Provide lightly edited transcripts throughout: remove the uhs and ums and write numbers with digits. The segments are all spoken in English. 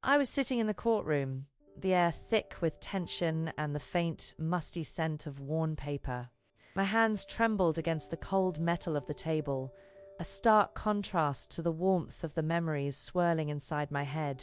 I was sitting in the courtroom, the air thick with tension and the faint, musty scent of worn paper. My hands trembled against the cold metal of the table, a stark contrast to the warmth of the memories swirling inside my head.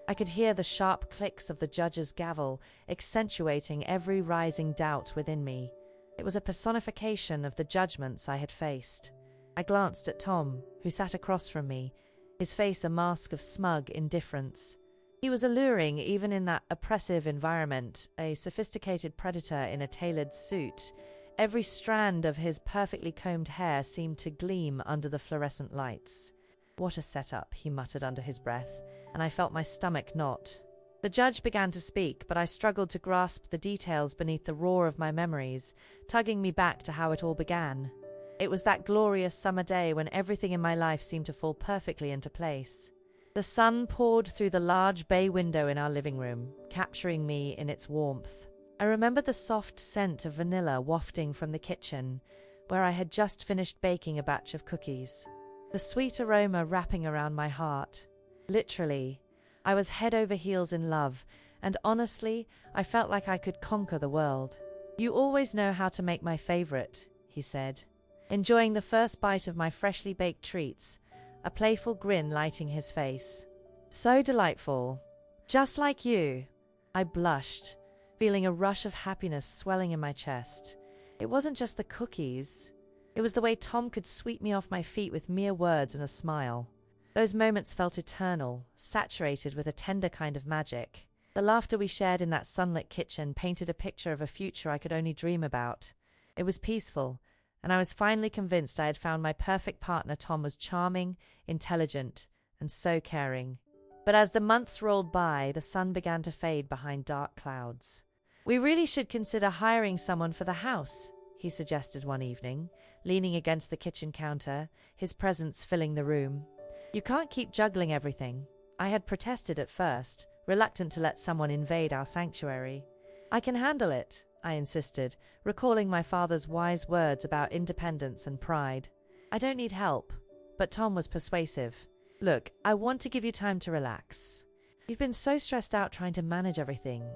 I could hear the sharp clicks of the judge's gavel, accentuating every rising doubt within me. It was a personification of the judgments I had faced. I glanced at Tom, who sat across from me, his face a mask of smug indifference. He was alluring even in that oppressive environment, a sophisticated predator in a tailored suit. Every strand of his perfectly combed hair seemed to gleam under the fluorescent lights. "What a setup," he muttered under his breath, and I felt my stomach knot. The judge began to speak, but I struggled to grasp the details beneath the roar of my memories, tugging me back to how it all began. It was that glorious summer day when everything in my life seemed to fall perfectly into place. The sun poured through the large bay window in our living room, capturing me in its warmth. I remember the soft scent of vanilla wafting from the kitchen, where I had just finished baking a batch of cookies. The sweet aroma wrapping around my heart. Literally, I was head over heels in love, and honestly, I felt like I could conquer the world. "You always know how to make my favorite," he said, enjoying the first bite of my freshly baked treats, a playful grin lighting his face. "So delightful. Just like you." I blushed, feeling a rush of happiness swelling in my chest. It wasn't just the cookies. It was the way Tom could sweep me off my feet with mere words and a smile. Those moments felt eternal, saturated with a tender kind of magic. The laughter we shared in that sunlit kitchen painted a picture of a future I could only dream about. It was peaceful, and I was finally convinced I had found my perfect partner. Tom was charming, intelligent, and so caring. But as the months rolled by, the sun began to fade behind dark clouds. "We really should consider hiring someone for the house," he suggested one evening, leaning against the kitchen counter, his presence filling the room. "You can't keep juggling everything." I had protested at first, reluctant to let someone invade our sanctuary. "I can handle it," I insisted, recalling my father's wise words about independence and pride. "I don't need help." But Tom was persuasive. "Look, I want to give you time to relax. You've been so stressed out trying to manage everything.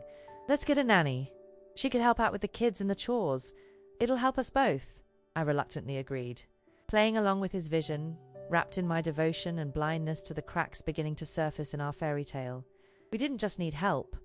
Let's get a nanny. She could help out with the kids and the chores. It'll help us both," I reluctantly agreed, playing along with his vision, wrapped in my devotion and blindness to the cracks beginning to surface in our fairy tale. We didn't just need help.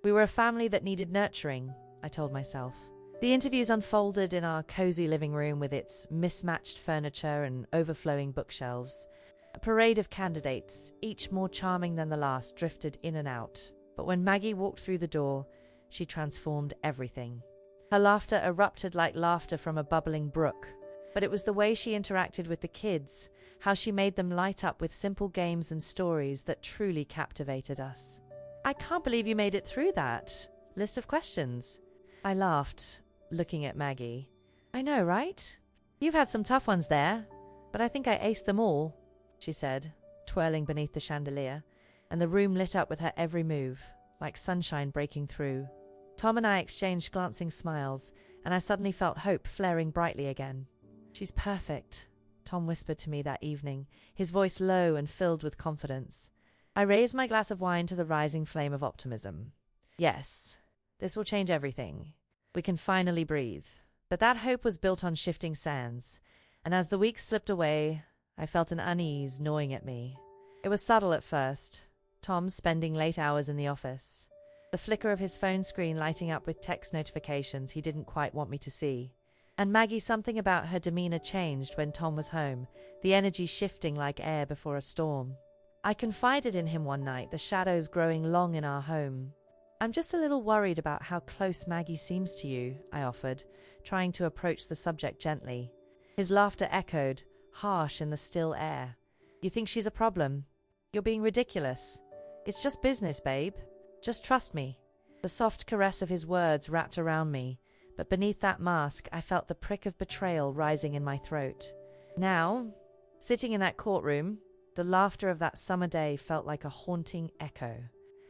We were a family that needed nurturing, I told myself. The interviews unfolded in our cozy living room with its mismatched furniture and overflowing bookshelves. A parade of candidates, each more charming than the last, drifted in and out. But when Maggie walked through the door, she transformed everything. Her laughter erupted like laughter from a bubbling brook. But it was the way she interacted with the kids, how she made them light up with simple games and stories that truly captivated us. "I can't believe you made it through that list of questions." I laughed, looking at Maggie. "I know, right? You've had some tough ones there, but I think I aced them all," she said, twirling beneath the chandelier, and the room lit up with her every move, like sunshine breaking through. Tom and I exchanged glancing smiles, and I suddenly felt hope flaring brightly again. "She's perfect," Tom whispered to me that evening, his voice low and filled with confidence. I raised my glass of wine to the rising flame of optimism. "Yes, this will change everything. We can finally breathe." But that hope was built on shifting sands, and as the weeks slipped away, I felt an unease gnawing at me. It was subtle at first. Tom spending late hours in the office, the flicker of his phone screen lighting up with text notifications he didn't quite want me to see. And Maggie, something about her demeanor changed when Tom was home, the energy shifting like air before a storm. I confided in him one night, the shadows growing long in our home. "I'm just a little worried about how close Maggie seems to you," I offered, trying to approach the subject gently. His laughter echoed, harsh in the still air. "You think she's a problem? You're being ridiculous. It's just business, babe. Just trust me." The soft caress of his words wrapped around me, but beneath that mask I felt the prick of betrayal rising in my throat. Now, sitting in that courtroom, the laughter of that summer day felt like a haunting echo,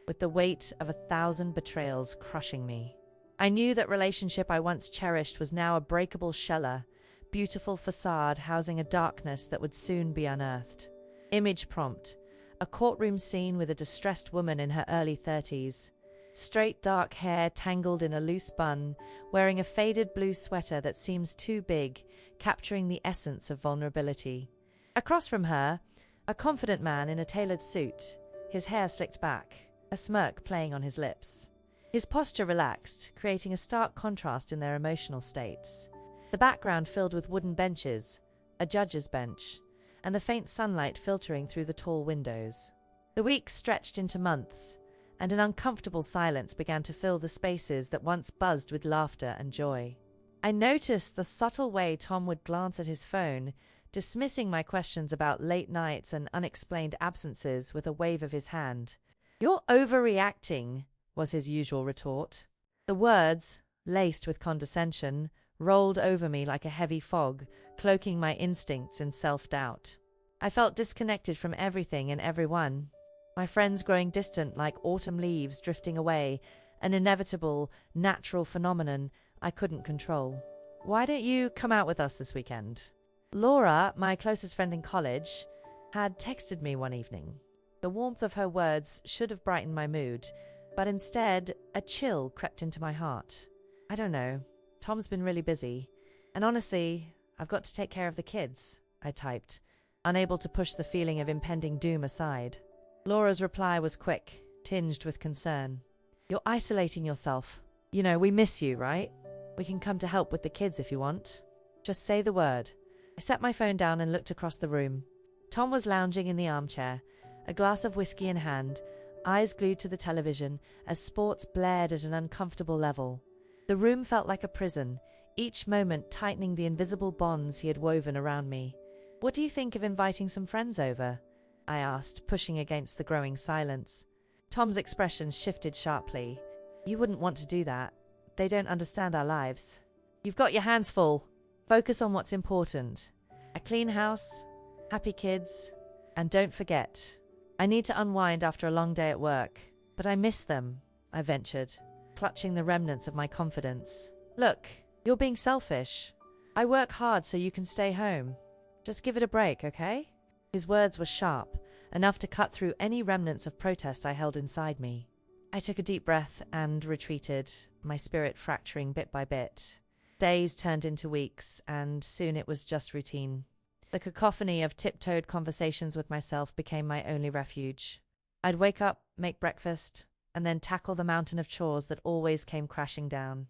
with the weight of 1,000 betrayals crushing me. I knew that relationship I once cherished was now a breakable shell, beautiful facade housing a darkness that would soon be unearthed. Image prompt: A courtroom scene with a distressed woman in her early 30s. Straight dark hair tangled in a loose bun, wearing a faded blue sweater that seems too big, capturing the essence of vulnerability. Across from her, a confident man in a tailored suit, his hair slicked back, a smirk playing on his lips. His posture relaxed, creating a stark contrast in their emotional states. The background filled with wooden benches, a judge's bench, and the faint sunlight filtering through the tall windows. The weeks stretched into months, and an uncomfortable silence began to fill the spaces that once buzzed with laughter and joy. I noticed the subtle way Tom would glance at his phone, dismissing my questions about late nights and unexplained absences with a wave of his hand. "You're overreacting," was his usual retort. The words, laced with condescension, rolled over me like a heavy fog, cloaking my instincts in self-doubt. I felt disconnected from everything and everyone. My friends growing distant like autumn leaves drifting away, an inevitable, natural phenomenon I couldn't control. "Why don't you come out with us this weekend?" Laura, my closest friend in college, had texted me one evening. The warmth of her words should have brightened my mood, but instead, a chill crept into my heart. "I don't know. Tom's been really busy. And honestly, I've got to take care of the kids," I typed, unable to push the feeling of impending doom aside. Laura's reply was quick, tinged with concern. "You're isolating yourself. You know, we miss you, right? We can come to help with the kids if you want. Just say the word." I set my phone down and looked across the room. Tom was lounging in the armchair, a glass of whiskey in hand, eyes glued to the television as sports blared at an uncomfortable level. The room felt like a prison, each moment tightening the invisible bonds he had woven around me. "What do you think of inviting some friends over?" I asked, pushing against the growing silence. Tom's expression shifted sharply. "You wouldn't want to do that. They don't understand our lives. You've got your hands full. Focus on what's important. A clean house, happy kids, and don't forget, I need to unwind after a long day at work. But I miss them," I ventured, clutching the remnants of my confidence. "Look, you're being selfish. I work hard so you can stay home. Just give it a break, okay?" His words were sharp, enough to cut through any remnants of protest I held inside me. I took a deep breath and retreated, my spirit fracturing bit by bit. Days turned into weeks, and soon it was just routine. The cacophony of tiptoed conversations with myself became my only refuge. I'd wake up, make breakfast, and then tackle the mountain of chores that always came crashing down.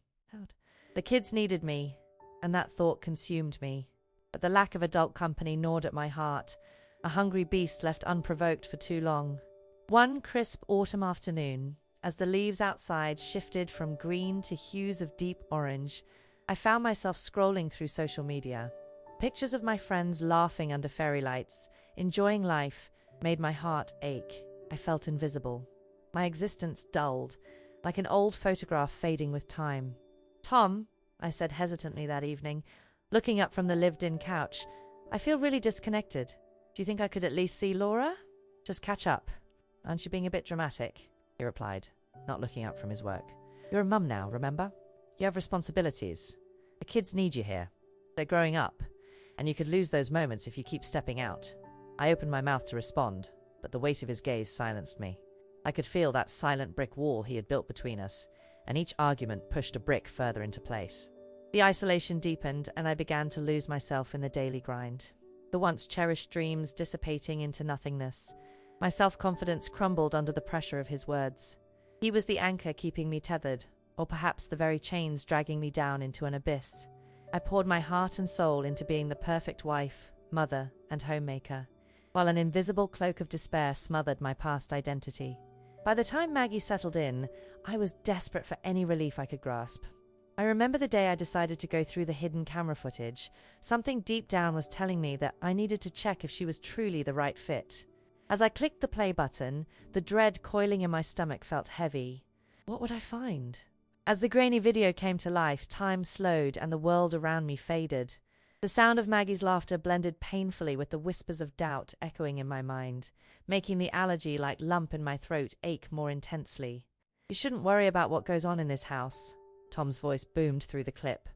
The kids needed me, and that thought consumed me. But the lack of adult company gnawed at my heart, a hungry beast left unprovoked for too long. One crisp autumn afternoon, as the leaves outside shifted from green to hues of deep orange, I found myself scrolling through social media. Pictures of my friends laughing under fairy lights, enjoying life, made my heart ache. I felt invisible. My existence dulled, like an old photograph fading with time. "Tom," I said hesitantly that evening, looking up from the lived-in couch, "I feel really disconnected. Do you think I could at least see Laura? Just catch up." "Aren't you being a bit dramatic?" he replied, not looking up from his work. "You're a mum now, remember? You have responsibilities. The kids need you here. They're growing up, and you could lose those moments if you keep stepping out." I opened my mouth to respond, but the weight of his gaze silenced me. I could feel that silent brick wall he had built between us, and each argument pushed a brick further into place. The isolation deepened, and I began to lose myself in the daily grind. The once cherished dreams dissipating into nothingness. My self-confidence crumbled under the pressure of his words. He was the anchor keeping me tethered, or perhaps the very chains dragging me down into an abyss. I poured my heart and soul into being the perfect wife, mother, and homemaker, while an invisible cloak of despair smothered my past identity. By the time Maggie settled in, I was desperate for any relief I could grasp. I remember the day I decided to go through the hidden camera footage. Something deep down was telling me that I needed to check if she was truly the right fit. As I clicked the play button, the dread coiling in my stomach felt heavy. What would I find? As the grainy video came to life, time slowed and the world around me faded. The sound of Maggie's laughter blended painfully with the whispers of doubt echoing in my mind, making the allergy-like lump in my throat ache more intensely. "You shouldn't worry about what goes on in this house," Tom's voice boomed through the clip.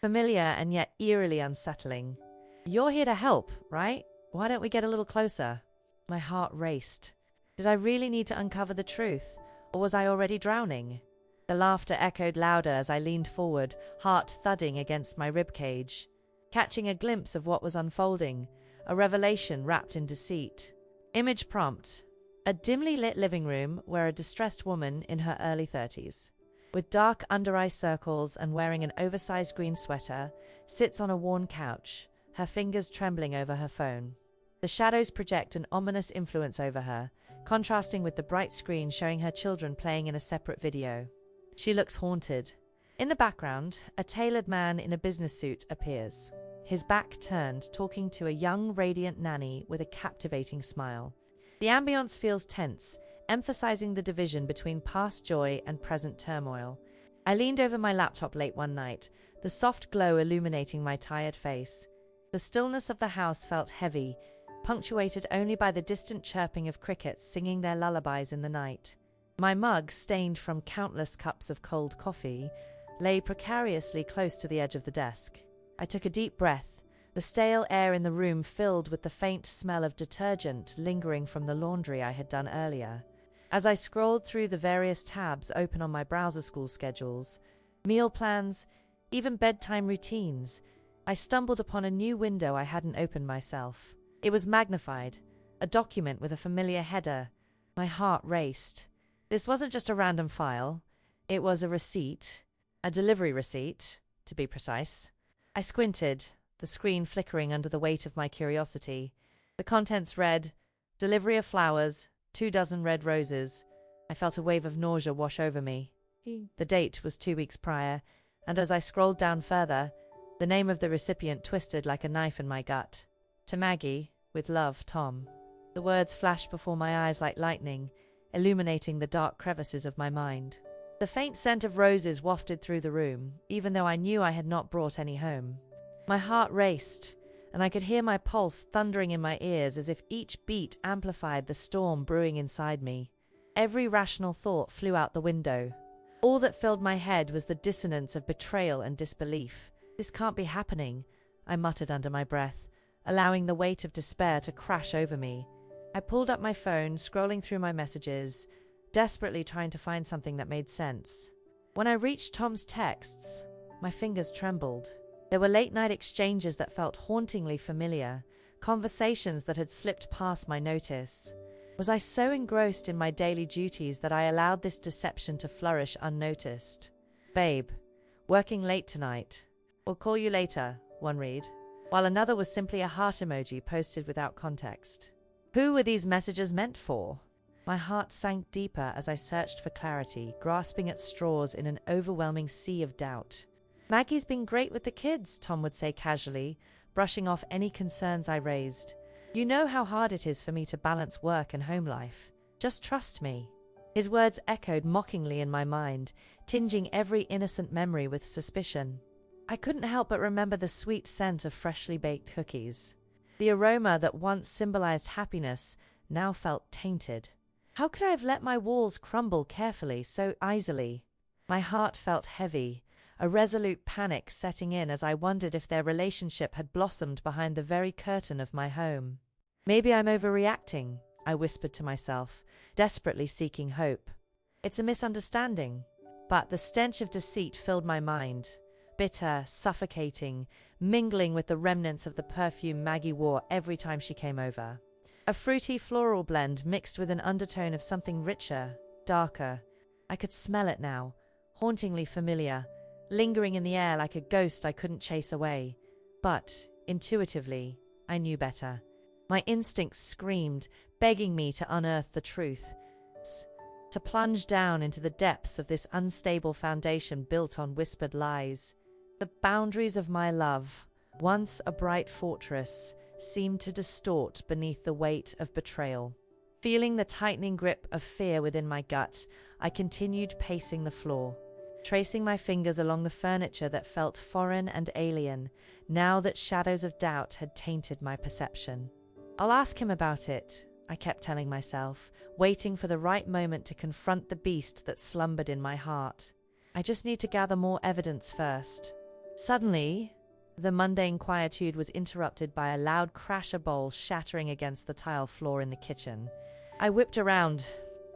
Familiar and yet eerily unsettling. "You're here to help, right? Why don't we get a little closer?" My heart raced, Did I really need to uncover the truth, or was I already drowning? The laughter echoed louder as I leaned forward, heart thudding against my ribcage, catching a glimpse of what was unfolding, a revelation wrapped in deceit. Image prompt: a dimly lit living room where a distressed woman in her early 30s, with dark under-eye circles and wearing an oversized green sweater, sits on a worn couch, her fingers trembling over her phone. The shadows project an ominous influence over her, contrasting with the bright screen showing her children playing in a separate video. She looks haunted. In the background, a tailored man in a business suit appears, his back turned, talking to a young, radiant nanny with a captivating smile. The ambience feels tense, emphasizing the division between past joy and present turmoil. I leaned over my laptop late one night, the soft glow illuminating my tired face. The stillness of the house felt heavy, punctuated only by the distant chirping of crickets singing their lullabies in the night. My mug, stained from countless cups of cold coffee, lay precariously close to the edge of the desk. I took a deep breath, the stale air in the room filled with the faint smell of detergent lingering from the laundry I had done earlier. As I scrolled through the various tabs open on my browser, school schedules, meal plans, even bedtime routines, I stumbled upon a new window I hadn't opened myself. It was magnified, a document with a familiar header. My heart raced. This wasn't just a random file. It was a receipt, a delivery receipt, to be precise. I squinted, the screen flickering under the weight of my curiosity. The contents read, "Delivery of flowers, 24 red roses." I felt a wave of nausea wash over me. The date was 2 weeks prior, and as I scrolled down further, the name of the recipient twisted like a knife in my gut. To Maggie, with love, Tom. The words flashed before my eyes like lightning, illuminating the dark crevices of my mind. The faint scent of roses wafted through the room, even though I knew I had not brought any home. My heart raced, and I could hear my pulse thundering in my ears as if each beat amplified the storm brewing inside me. Every rational thought flew out the window. All that filled my head was the dissonance of betrayal and disbelief. "This can't be happening," I muttered under my breath, allowing the weight of despair to crash over me. I pulled up my phone, scrolling through my messages, desperately trying to find something that made sense. When I reached Tom's texts, my fingers trembled. There were late-night exchanges that felt hauntingly familiar, conversations that had slipped past my notice. Was I so engrossed in my daily duties that I allowed this deception to flourish unnoticed? "Babe, working late tonight. We'll call you later," one read, while another was simply a heart emoji posted without context. Who were these messages meant for? My heart sank deeper as I searched for clarity, grasping at straws in an overwhelming sea of doubt. "Maggie's been great with the kids," Tom would say casually, brushing off any concerns I raised. "You know how hard it is for me to balance work and home life. Just trust me." His words echoed mockingly in my mind, tinging every innocent memory with suspicion. I couldn't help but remember the sweet scent of freshly baked cookies. The aroma that once symbolized happiness now felt tainted. How could I have let my walls crumble carefully so easily? My heart felt heavy, a resolute panic setting in as I wondered if their relationship had blossomed behind the very curtain of my home. "Maybe I'm overreacting," I whispered to myself, desperately seeking hope. "It's a misunderstanding." But the stench of deceit filled my mind, bitter, suffocating, mingling with the remnants of the perfume Maggie wore every time she came over. A fruity floral blend mixed with an undertone of something richer, darker. I could smell it now, hauntingly familiar, lingering in the air like a ghost I couldn't chase away. But, intuitively, I knew better. My instincts screamed, begging me to unearth the truth, to plunge down into the depths of this unstable foundation built on whispered lies. The boundaries of my love, once a bright fortress, seemed to distort beneath the weight of betrayal. Feeling the tightening grip of fear within my gut, I continued pacing the floor, tracing my fingers along the furniture that felt foreign and alien, now that shadows of doubt had tainted my perception. "I'll ask him about it," I kept telling myself, waiting for the right moment to confront the beast that slumbered in my heart. "I just need to gather more evidence first." Suddenly, the mundane quietude was interrupted by a loud crash of bowl shattering against the tile floor in the kitchen. I whipped around,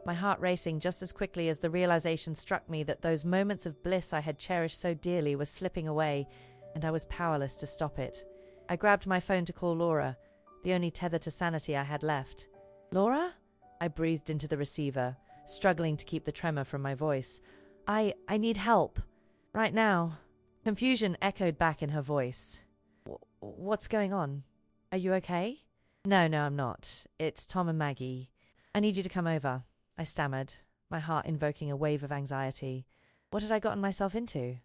my heart racing just as quickly as the realization struck me that those moments of bliss I had cherished so dearly were slipping away, and I was powerless to stop it. I grabbed my phone to call Laura, the only tether to sanity I had left. "Laura?" I breathed into the receiver, struggling to keep the tremor from my voice. I need help. Right now." Confusion echoed back in her voice. "What's going on? Are you okay?" No, I'm not. It's Tom and Maggie. I need you to come over," I stammered, my heart invoking a wave of anxiety. What had I gotten myself into?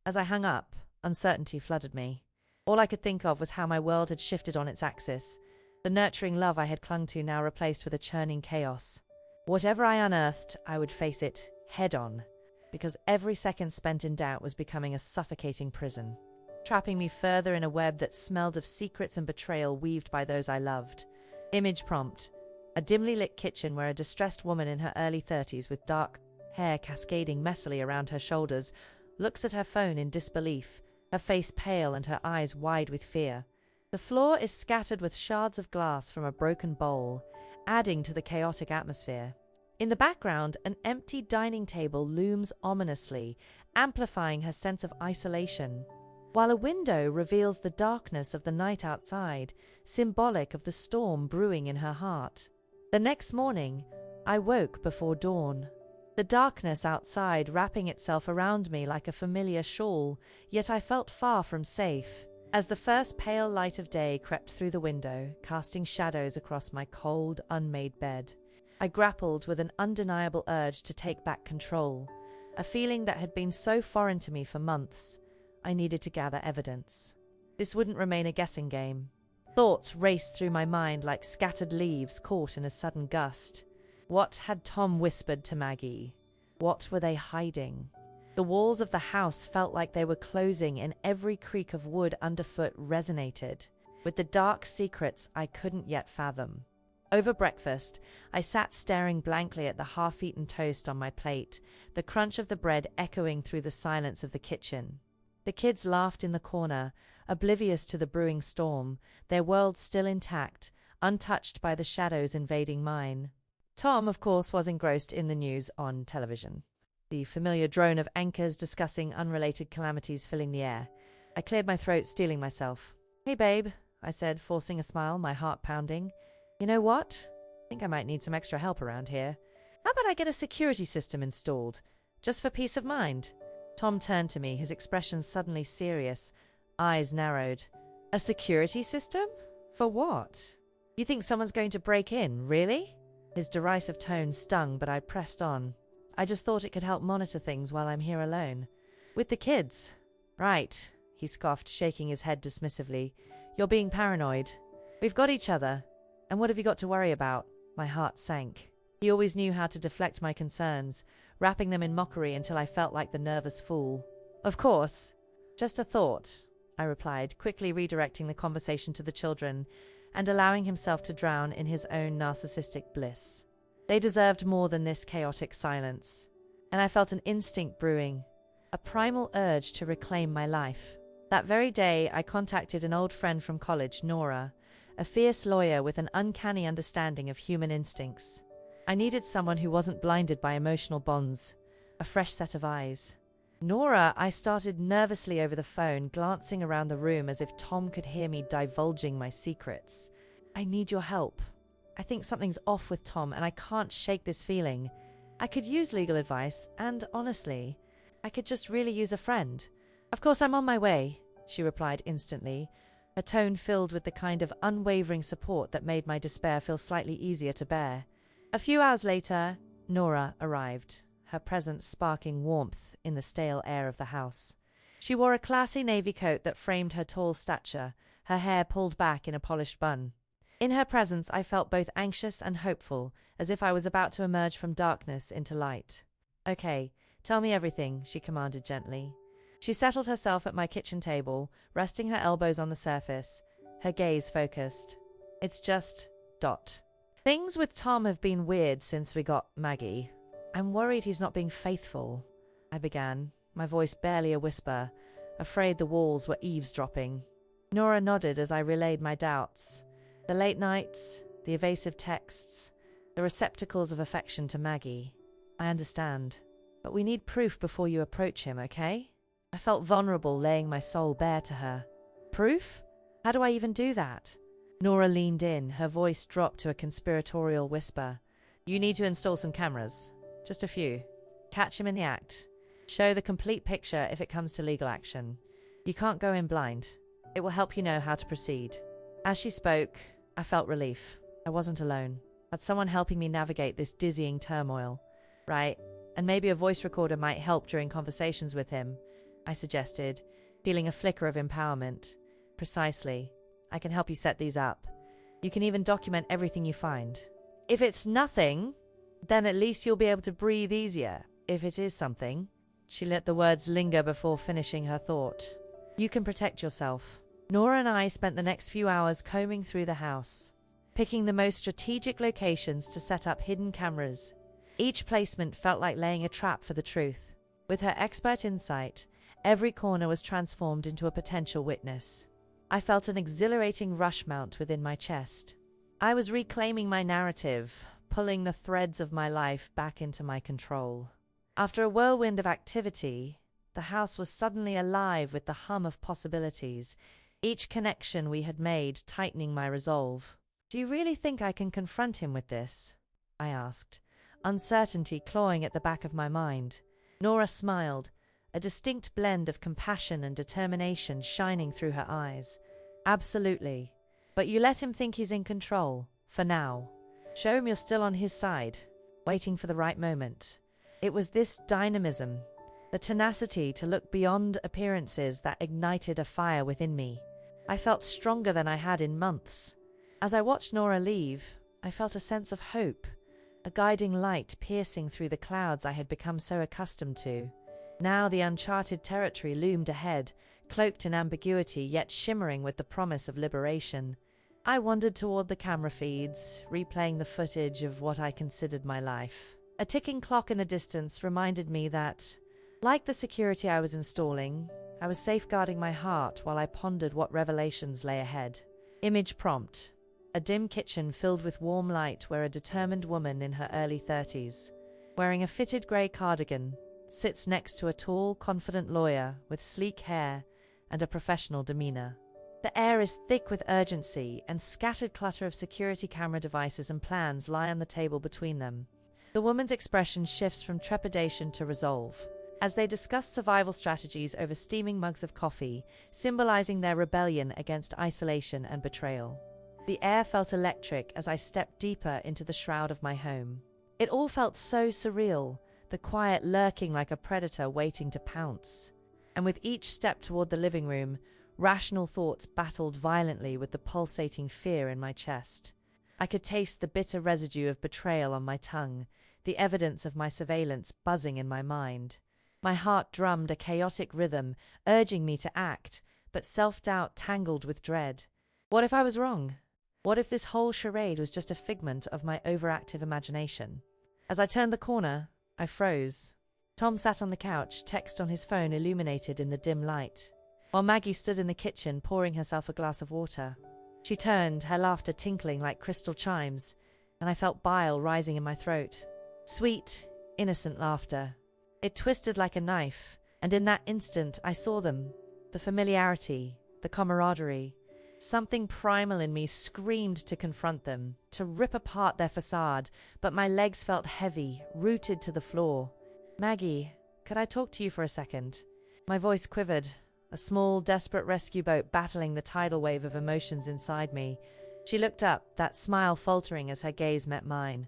As I hung up, uncertainty flooded me. All I could think of was how my world had shifted on its axis, the nurturing love I had clung to now replaced with a churning chaos. Whatever I unearthed, I would face it head on, because every second spent in doubt was becoming a suffocating prison, trapping me further in a web that smelled of secrets and betrayal weaved by those I loved. Image prompt: a dimly lit kitchen where a distressed woman in her early 30s with dark hair cascading messily around her shoulders looks at her phone in disbelief, her face pale and her eyes wide with fear. The floor is scattered with shards of glass from a broken bowl, adding to the chaotic atmosphere. In the background, an empty dining table looms ominously, amplifying her sense of isolation, while a window reveals the darkness of the night outside, symbolic of the storm brewing in her heart. The next morning, I woke before dawn, the darkness outside wrapping itself around me like a familiar shawl, yet I felt far from safe. As the first pale light of day crept through the window, casting shadows across my cold, unmade bed, I grappled with an undeniable urge to take back control, a feeling that had been so foreign to me for months. I needed to gather evidence. This wouldn't remain a guessing game. Thoughts raced through my mind like scattered leaves caught in a sudden gust. What had Tom whispered to Maggie? What were they hiding? The walls of the house felt like they were closing, and every creak of wood underfoot resonated with the dark secrets I couldn't yet fathom. Over breakfast, I sat staring blankly at the half-eaten toast on my plate, the crunch of the bread echoing through the silence of the kitchen. The kids laughed in the corner, oblivious to the brewing storm, their world still intact, untouched by the shadows invading mine. Tom, of course, was engrossed in the news on television, the familiar drone of anchors discussing unrelated calamities filling the air. I cleared my throat, steeling myself. "Hey, babe," I said, forcing a smile, my heart pounding. "You know what? I think I might need some extra help around here. How about I get a security system installed, just for peace of mind?" Tom turned to me, his expression suddenly serious, eyes narrowed. "A security system? For what? You think someone's going to break in, really?" His derisive tone stung, but I pressed on. "I just thought it could help monitor things while I'm here alone. With the kids." "Right," he scoffed, shaking his head dismissively. "You're being paranoid. We've got each other. And what have you got to worry about?" My heart sank. He always knew how to deflect my concerns, wrapping them in mockery until I felt like the nervous fool. "Of course. Just a thought," I replied, quickly redirecting the conversation to the children and allowing himself to drown in his own narcissistic bliss. They deserved more than this chaotic silence, and I felt an instinct brewing, a primal urge to reclaim my life. That very day, I contacted an old friend from college, Nora, a fierce lawyer with an uncanny understanding of human instincts. I needed someone who wasn't blinded by emotional bonds, a fresh set of eyes. "Nora," I started nervously over the phone, glancing around the room as if Tom could hear me divulging my secrets. "I need your help. I think something's off with Tom, and I can't shake this feeling. I could use legal advice, and honestly, I could just really use a friend." "Of course, I'm on my way," she replied instantly, her tone filled with the kind of unwavering support that made my despair feel slightly easier to bear. A few hours later, Nora arrived, her presence sparking warmth in the stale air of the house. She wore a classy navy coat that framed her tall stature, her hair pulled back in a polished bun. In her presence, I felt both anxious and hopeful, as if I was about to emerge from darkness into light. "Okay, tell me everything," she commanded gently. She settled herself at my kitchen table, resting her elbows on the surface, her gaze focused. "It's just... Things with Tom have been weird since we got Maggie. I'm worried he's not being faithful," I began, my voice barely a whisper, afraid the walls were eavesdropping. Nora nodded as I relayed my doubts. The late nights, the evasive texts, the receptacles of affection to Maggie. I understand. But we need proof before you approach him, okay? I felt vulnerable laying my soul bare to her. Proof? How do I even do that? Nora leaned in, her voice dropped to a conspiratorial whisper. You need to install some cameras. Just a few. Catch him in the act. Show the complete picture if it comes to legal action. You can't go in blind. It will help you know how to proceed. As she spoke, I felt relief. I wasn't alone. I had someone helping me navigate this dizzying turmoil. Right, and maybe a voice recorder might help during conversations with him, I suggested, feeling a flicker of empowerment. Precisely. I can help you set these up. You can even document everything you find. If it's nothing, then at least you'll be able to breathe easier. If it is something, she let the words linger before finishing her thought. You can protect yourself. Nora and I spent the next few hours combing through the house, picking the most strategic locations to set up hidden cameras. Each placement felt like laying a trap for the truth. With her expert insight, every corner was transformed into a potential witness. I felt an exhilarating rush mount within my chest. I was reclaiming my narrative, pulling the threads of my life back into my control. After a whirlwind of activity, the house was suddenly alive with the hum of possibilities, each connection we had made tightening my resolve. Do you really think I can confront him with this? I asked, uncertainty clawing at the back of my mind. Nora smiled, a distinct blend of compassion and determination shining through her eyes. Absolutely. But you let him think he's in control, for now. Show him you're still on his side, waiting for the right moment. It was this dynamism, the tenacity to look beyond appearances, that ignited a fire within me. I felt stronger than I had in months. As I watched Nora leave, I felt a sense of hope, a guiding light piercing through the clouds I had become so accustomed to. Now the uncharted territory loomed ahead, cloaked in ambiguity yet shimmering with the promise of liberation. I wandered toward the camera feeds, replaying the footage of what I considered my life. A ticking clock in the distance reminded me that, like the security I was installing, I was safeguarding my heart while I pondered what revelations lay ahead. Image prompt. A dim kitchen filled with warm light where a determined woman in her early 30s, wearing a fitted grey cardigan, sits next to a tall, confident lawyer with sleek hair and a professional demeanor. The air is thick with urgency, and scattered clutter of security camera devices and plans lie on the table between them. The woman's expression shifts from trepidation to resolve, as they discuss survival strategies over steaming mugs of coffee, symbolizing their rebellion against isolation and betrayal. The air felt electric as I stepped deeper into the shroud of my home. It all felt so surreal, the quiet lurking like a predator waiting to pounce. And with each step toward the living room, rational thoughts battled violently with the pulsating fear in my chest. I could taste the bitter residue of betrayal on my tongue, the evidence of my surveillance buzzing in my mind. My heart drummed a chaotic rhythm, urging me to act, but self-doubt tangled with dread. What if I was wrong? What if this whole charade was just a figment of my overactive imagination? As I turned the corner, I froze. Tom sat on the couch, text on his phone illuminated in the dim light, while Maggie stood in the kitchen pouring herself a glass of water. She turned, her laughter tinkling like crystal chimes, and I felt bile rising in my throat. Sweet, innocent laughter. It twisted like a knife, and in that instant I saw them. The familiarity, the camaraderie. Something primal in me screamed to confront them, to rip apart their facade, but my legs felt heavy, rooted to the floor. Maggie, could I talk to you for a second? My voice quivered, a small, desperate rescue boat battling the tidal wave of emotions inside me. She looked up, that smile faltering as her gaze met mine.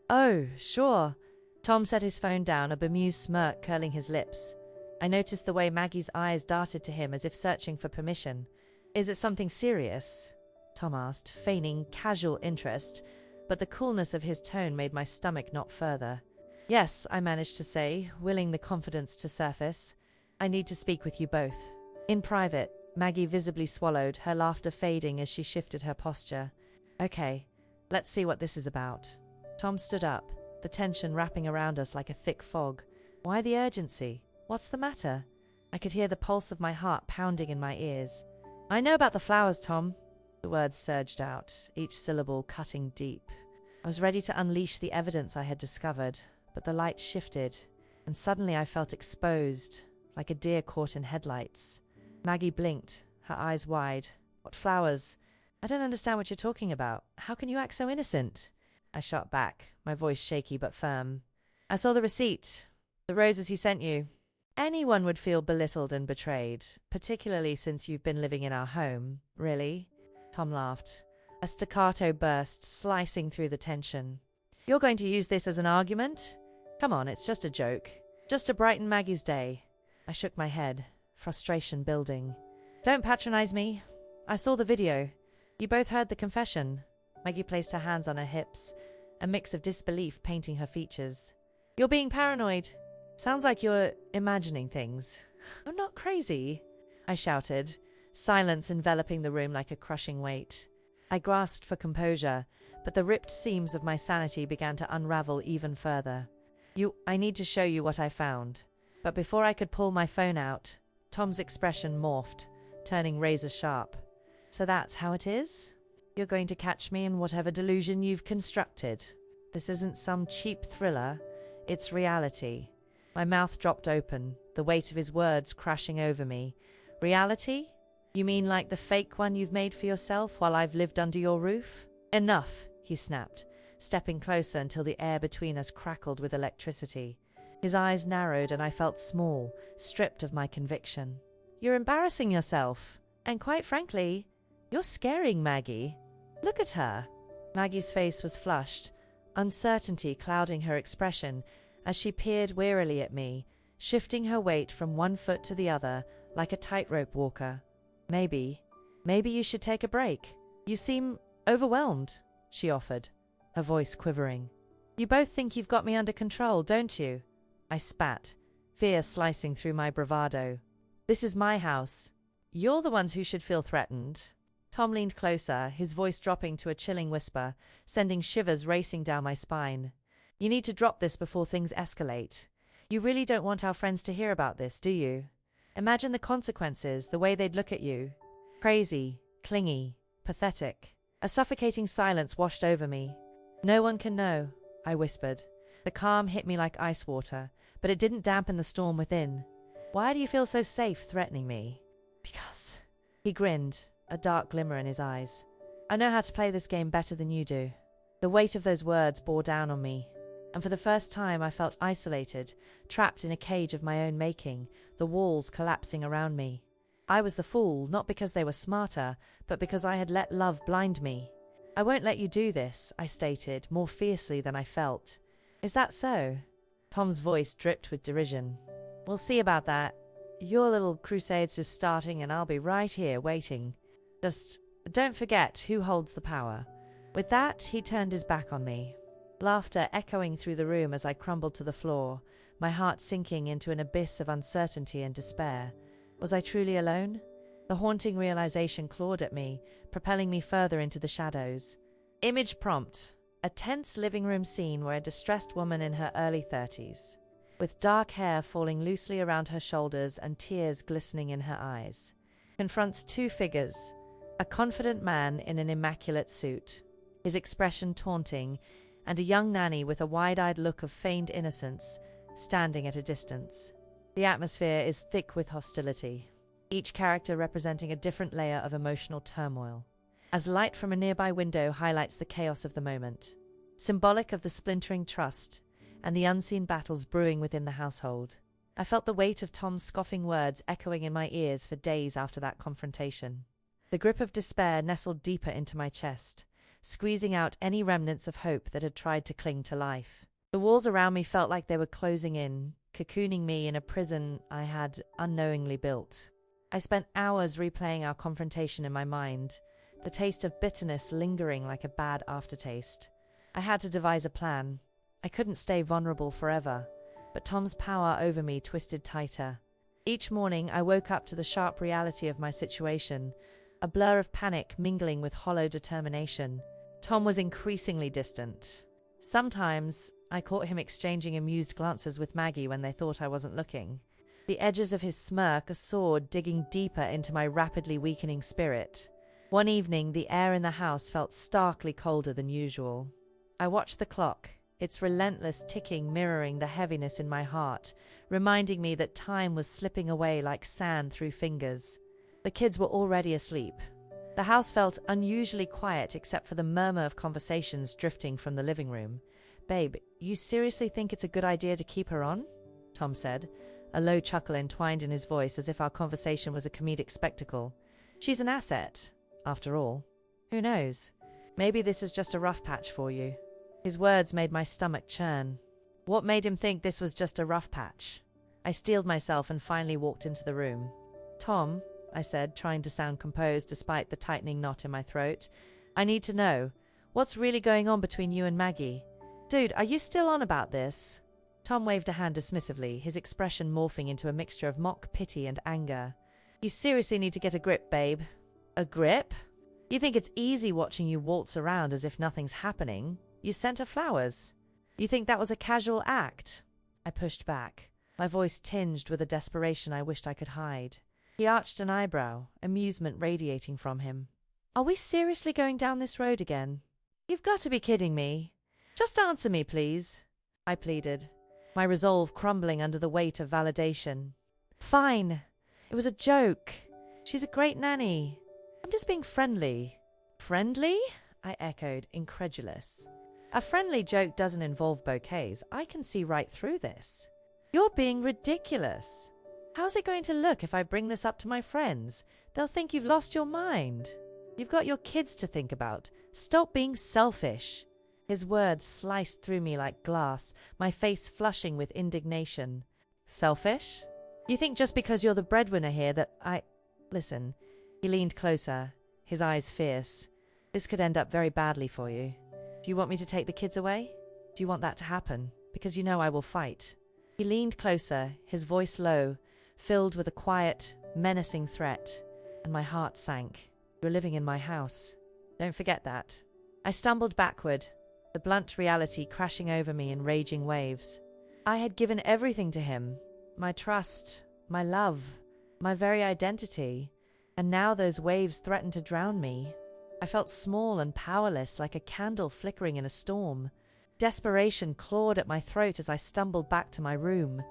Oh, sure. Tom set his phone down, a bemused smirk curling his lips. I noticed the way Maggie's eyes darted to him as if searching for permission. Is it something serious? Tom asked, feigning casual interest, but the coolness of his tone made my stomach knot further. Yes, I managed to say, willing the confidence to surface. I need to speak with you both. In private, Maggie visibly swallowed, her laughter fading as she shifted her posture. Okay, let's see what this is about. Tom stood up, the tension wrapping around us like a thick fog. Why the urgency? What's the matter? I could hear the pulse of my heart pounding in my ears. I know about the flowers, Tom. The words surged out, each syllable cutting deep. I was ready to unleash the evidence I had discovered, but the light shifted, and suddenly I felt exposed, like a deer caught in headlights. Maggie blinked, her eyes wide. What flowers? I don't understand what you're talking about. How can you act so innocent? I shot back, my voice shaky but firm. I saw the receipt. The roses he sent you. Anyone would feel belittled and betrayed, particularly since you've been living in our home. Really? Tom laughed. A staccato burst, slicing through the tension. You're going to use this as an argument? Come on, it's just a joke. Just to brighten Maggie's day. I shook my head, frustration building. Don't patronize me. I saw the video. You both heard the confession. Maggie placed her hands on her hips, a mix of disbelief painting her features. You're being paranoid. Sounds like you're imagining things. I'm not crazy, I shouted, silence enveloping the room like a crushing weight. I grasped for composure, but the ripped seams of my sanity began to unravel even further. I need to show you what I found. But before I could pull my phone out, Tom's expression morphed, turning razor sharp. So that's how it is? You're going to catch me in whatever delusion you've constructed. This isn't some cheap thriller, it's reality. My mouth dropped open, the weight of his words crashing over me. Reality? You mean like the fake one you've made for yourself while I've lived under your roof? Enough, he snapped, stepping closer until the air between us crackled with electricity. His eyes narrowed and I felt small, stripped of my conviction. You're embarrassing yourself. And quite frankly, you're scaring Maggie. Look at her. Maggie's face was flushed, uncertainty clouding her expression as she peered wearily at me, shifting her weight from one foot to the other like a tightrope walker. Maybe you should take a break. You seem overwhelmed, she offered, her voice quivering. You both think you've got me under control, don't you? I spat, fear slicing through my bravado. This is my house. You're the ones who should feel threatened. Tom leaned closer, his voice dropping to a chilling whisper, sending shivers racing down my spine. You need to drop this before things escalate. You really don't want our friends to hear about this, do you? Imagine the consequences, the way they'd look at you. Crazy, clingy, pathetic. A suffocating silence washed over me. No one can know, I whispered. The calm hit me like ice water, but it didn't dampen the storm within. Why do you feel so safe threatening me? Because... He grinned, a dark glimmer in his eyes. I know how to play this game better than you do. The weight of those words bore down on me, and for the first time I felt isolated, trapped in a cage of my own making, the walls collapsing around me. I was the fool, not because they were smarter, but because I had let love blind me. I won't let you do this, I stated, more fiercely than I felt. Is that so? Tom's voice dripped with derision. We'll see about that. Your little crusade's just starting and I'll be right here waiting. Just don't forget who holds the power. With that, he turned his back on me. Laughter echoing through the room as I crumbled to the floor, my heart sinking into an abyss of uncertainty and despair. Was I truly alone? The haunting realization clawed at me, propelling me further into the shadows. Image prompt. A tense living room scene where a distressed woman in her early 30s, with dark hair falling loosely around her shoulders and tears glistening in her eyes, confronts two figures, a confident man in an immaculate suit, his expression taunting, and a young nanny with a wide-eyed look of feigned innocence, standing at a distance. The atmosphere is thick with hostility, each character representing a different layer of emotional turmoil, as light from a nearby window highlights the chaos of the moment, symbolic of the splintering trust and the unseen battles brewing within the household. I felt the weight of Tom's scoffing words echoing in my ears for days after that confrontation. The grip of despair nestled deeper into my chest, squeezing out any remnants of hope that had tried to cling to life. The walls around me felt like they were closing in, cocooning me in a prison I had unknowingly built. I spent hours replaying our confrontation in my mind, the taste of bitterness lingering like a bad aftertaste. I had to devise a plan. I couldn't stay vulnerable forever, but Tom's power over me twisted tighter. Each morning I woke up to the sharp reality of my situation, a blur of panic mingling with hollow determination. Tom was increasingly distant. Sometimes I caught him exchanging amused glances with Maggie when they thought I wasn't looking. The edges of his smirk a sword digging deeper into my rapidly weakening spirit. One evening, the air in the house felt starkly colder than usual. I watched the clock, its relentless ticking mirroring the heaviness in my heart, reminding me that time was slipping away like sand through fingers. The kids were already asleep. The house felt unusually quiet except for the murmur of conversations drifting from the living room. "Babe, you seriously think it's a good idea to keep her on?" Tom said, a low chuckle entwined in his voice as if our conversation was a comedic spectacle. "She's an asset, after all. Who knows? Maybe this is just a rough patch for you." His words made my stomach churn. What made him think this was just a rough patch? I steeled myself and finally walked into the room. "Tom," I said, trying to sound composed despite the tightening knot in my throat, "I need to know, what's really going on between you and Maggie? Dude, are you still on about this?" Tom waved a hand dismissively, his expression morphing into a mixture of mock pity and anger. "You seriously need to get a grip, babe." "A grip? You think it's easy watching you waltz around as if nothing's happening? You sent her flowers. You think that was a casual act?" I pushed back, my voice tinged with a desperation I wished I could hide. He arched an eyebrow, amusement radiating from him. "Are we seriously going down this road again? You've got to be kidding me. Just answer me, please," I pleaded, my resolve crumbling under the weight of validation. "Fine. It was a joke. She's a great nanny. I'm just being friendly." "Friendly?" I echoed, incredulous. "A friendly joke doesn't involve bouquets. I can see right through this. You're being ridiculous. How's it going to look if I bring this up to my friends? They'll think you've lost your mind. You've got your kids to think about. Stop being selfish." His words sliced through me like glass, my face flushing with indignation. "Selfish? You think just because you're the breadwinner here that I—" "Listen." He leaned closer, his eyes fierce. "This could end up very badly for you. Do you want me to take the kids away? Do you want that to happen? Because you know I will fight." He leaned closer, his voice low, filled with a quiet, menacing threat, and my heart sank. "You're living in my house. Don't forget that." I stumbled backward, the blunt reality crashing over me in raging waves. I had given everything to him, my trust, my love, my very identity, and now those waves threatened to drown me. I felt small and powerless, like a candle flickering in a storm. Desperation clawed at my throat as I stumbled back to my room,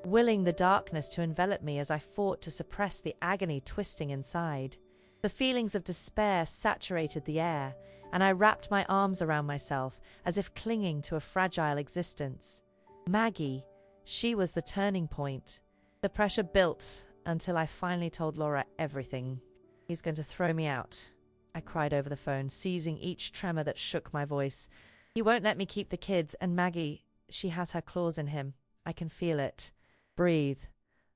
willing the darkness to envelop me as I fought to suppress the agony twisting inside. The feelings of despair saturated the air, and I wrapped my arms around myself as if clinging to a fragile existence. Maggie, she was the turning point. The pressure built until I finally told Laura everything. "He's going to throw me out," I cried over the phone, seizing each tremor that shook my voice. "He won't let me keep the kids, and Maggie, she has her claws in him. I can feel it." "Breathe,"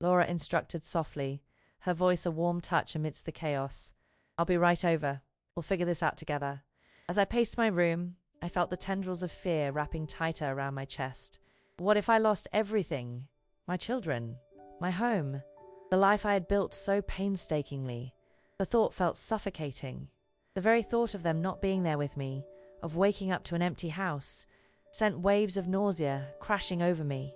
Laura instructed softly, her voice a warm touch amidst the chaos. "I'll be right over. We'll figure this out together." As I paced my room, I felt the tendrils of fear wrapping tighter around my chest. What if I lost everything? My children, my home, the life I had built so painstakingly. The thought felt suffocating. The very thought of them not being there with me, of waking up to an empty house, sent waves of nausea crashing over me.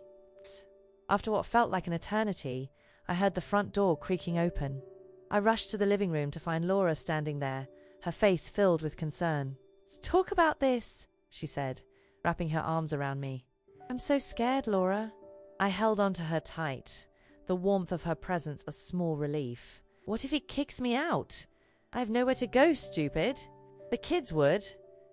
After what felt like an eternity, I heard the front door creaking open. I rushed to the living room to find Laura standing there, her face filled with concern. "Let's talk about this," she said, wrapping her arms around me. "I'm so scared, Laura." I held onto her tight, the warmth of her presence a small relief. "What if he kicks me out? I have nowhere to go, stupid. The kids would.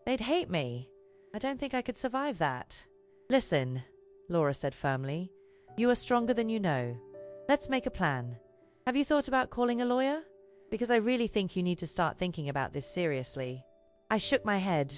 They'd hate me. I don't think I could survive that." "Listen," Laura said firmly. "You are stronger than you know. Let's make a plan. Have you thought about calling a lawyer? Because I really think you need to start thinking about this seriously." I shook my head,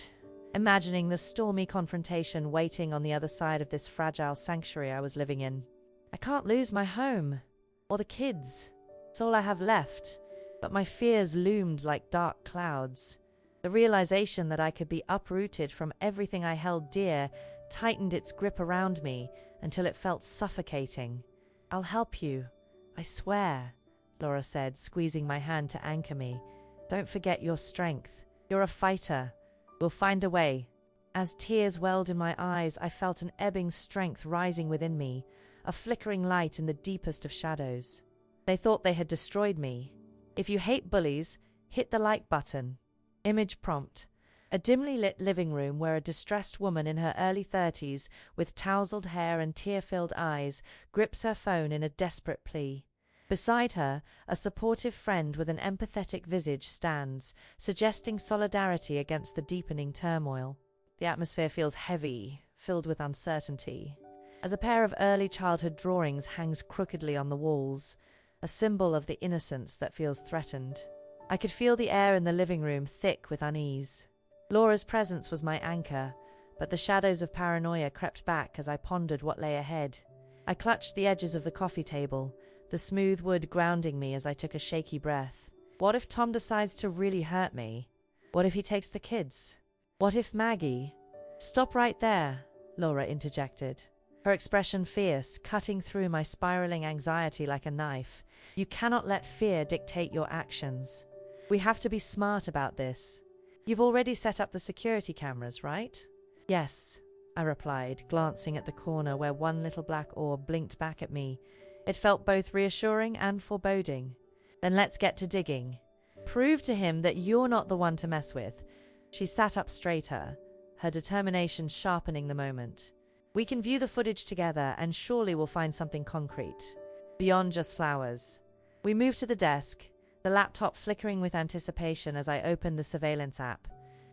imagining the stormy confrontation waiting on the other side of this fragile sanctuary I was living in. I can't lose my home, or the kids. It's all I have left, but my fears loomed like dark clouds. The realization that I could be uprooted from everything I held dear tightened its grip around me until it felt suffocating. "I'll help you, I swear," Laura said, squeezing my hand to anchor me. "Don't forget your strength. You're a fighter. We'll find a way." As tears welled in my eyes, I felt an ebbing strength rising within me, a flickering light in the deepest of shadows. They thought they had destroyed me. If you hate bullies, hit the like button. Image prompt. A dimly lit living room where a distressed woman in her early 30s, with tousled hair and tear-filled eyes, grips her phone in a desperate plea. Beside her, a supportive friend with an empathetic visage stands, suggesting solidarity against the deepening turmoil. The atmosphere feels heavy, filled with uncertainty, as a pair of early childhood drawings hangs crookedly on the walls, a symbol of the innocence that feels threatened. I could feel the air in the living room thick with unease. Laura's presence was my anchor, but the shadows of paranoia crept back as I pondered what lay ahead. I clutched the edges of the coffee table, the smooth wood grounding me as I took a shaky breath. What if Tom decides to really hurt me? What if he takes the kids? What if Maggie— "Stop right there," Laura interjected, her expression fierce, cutting through my spiraling anxiety like a knife. "You cannot let fear dictate your actions. We have to be smart about this. You've already set up the security cameras, right?" "Yes," I replied, glancing at the corner where one little black orb blinked back at me. It felt both reassuring and foreboding. "Then let's get to digging. Prove to him that you're not the one to mess with." She sat up straighter, her determination sharpening the moment. "We can view the footage together and surely we'll find something concrete, beyond just flowers." We moved to the desk, the laptop flickering with anticipation as I opened the surveillance app.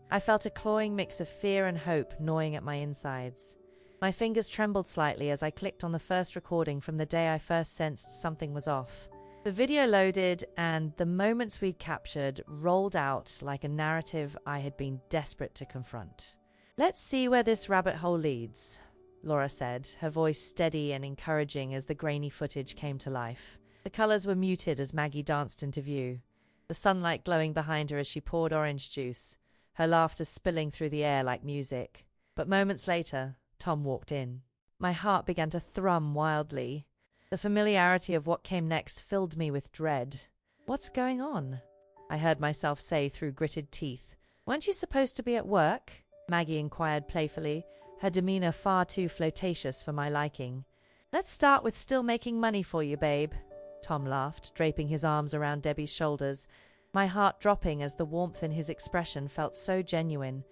I felt a clawing mix of fear and hope gnawing at my insides. My fingers trembled slightly as I clicked on the first recording from the day I first sensed something was off. The video loaded, and the moments we'd captured rolled out like a narrative I had been desperate to confront. "Let's see where this rabbit hole leads," Laura said, her voice steady and encouraging as the grainy footage came to life. The colors were muted as Maggie danced into view, the sunlight glowing behind her as she poured orange juice, her laughter spilling through the air like music. But moments later, Tom walked in. My heart began to thrum wildly. The familiarity of what came next filled me with dread. "What's going on?" I heard myself say through gritted teeth. "Weren't you supposed to be at work?" Maggie inquired playfully, her demeanor far too flirtatious for my liking. "Let's start with still making money for you, babe," Tom laughed, draping his arms around Debbie's shoulders, my heart dropping as the warmth in his expression felt so genuine.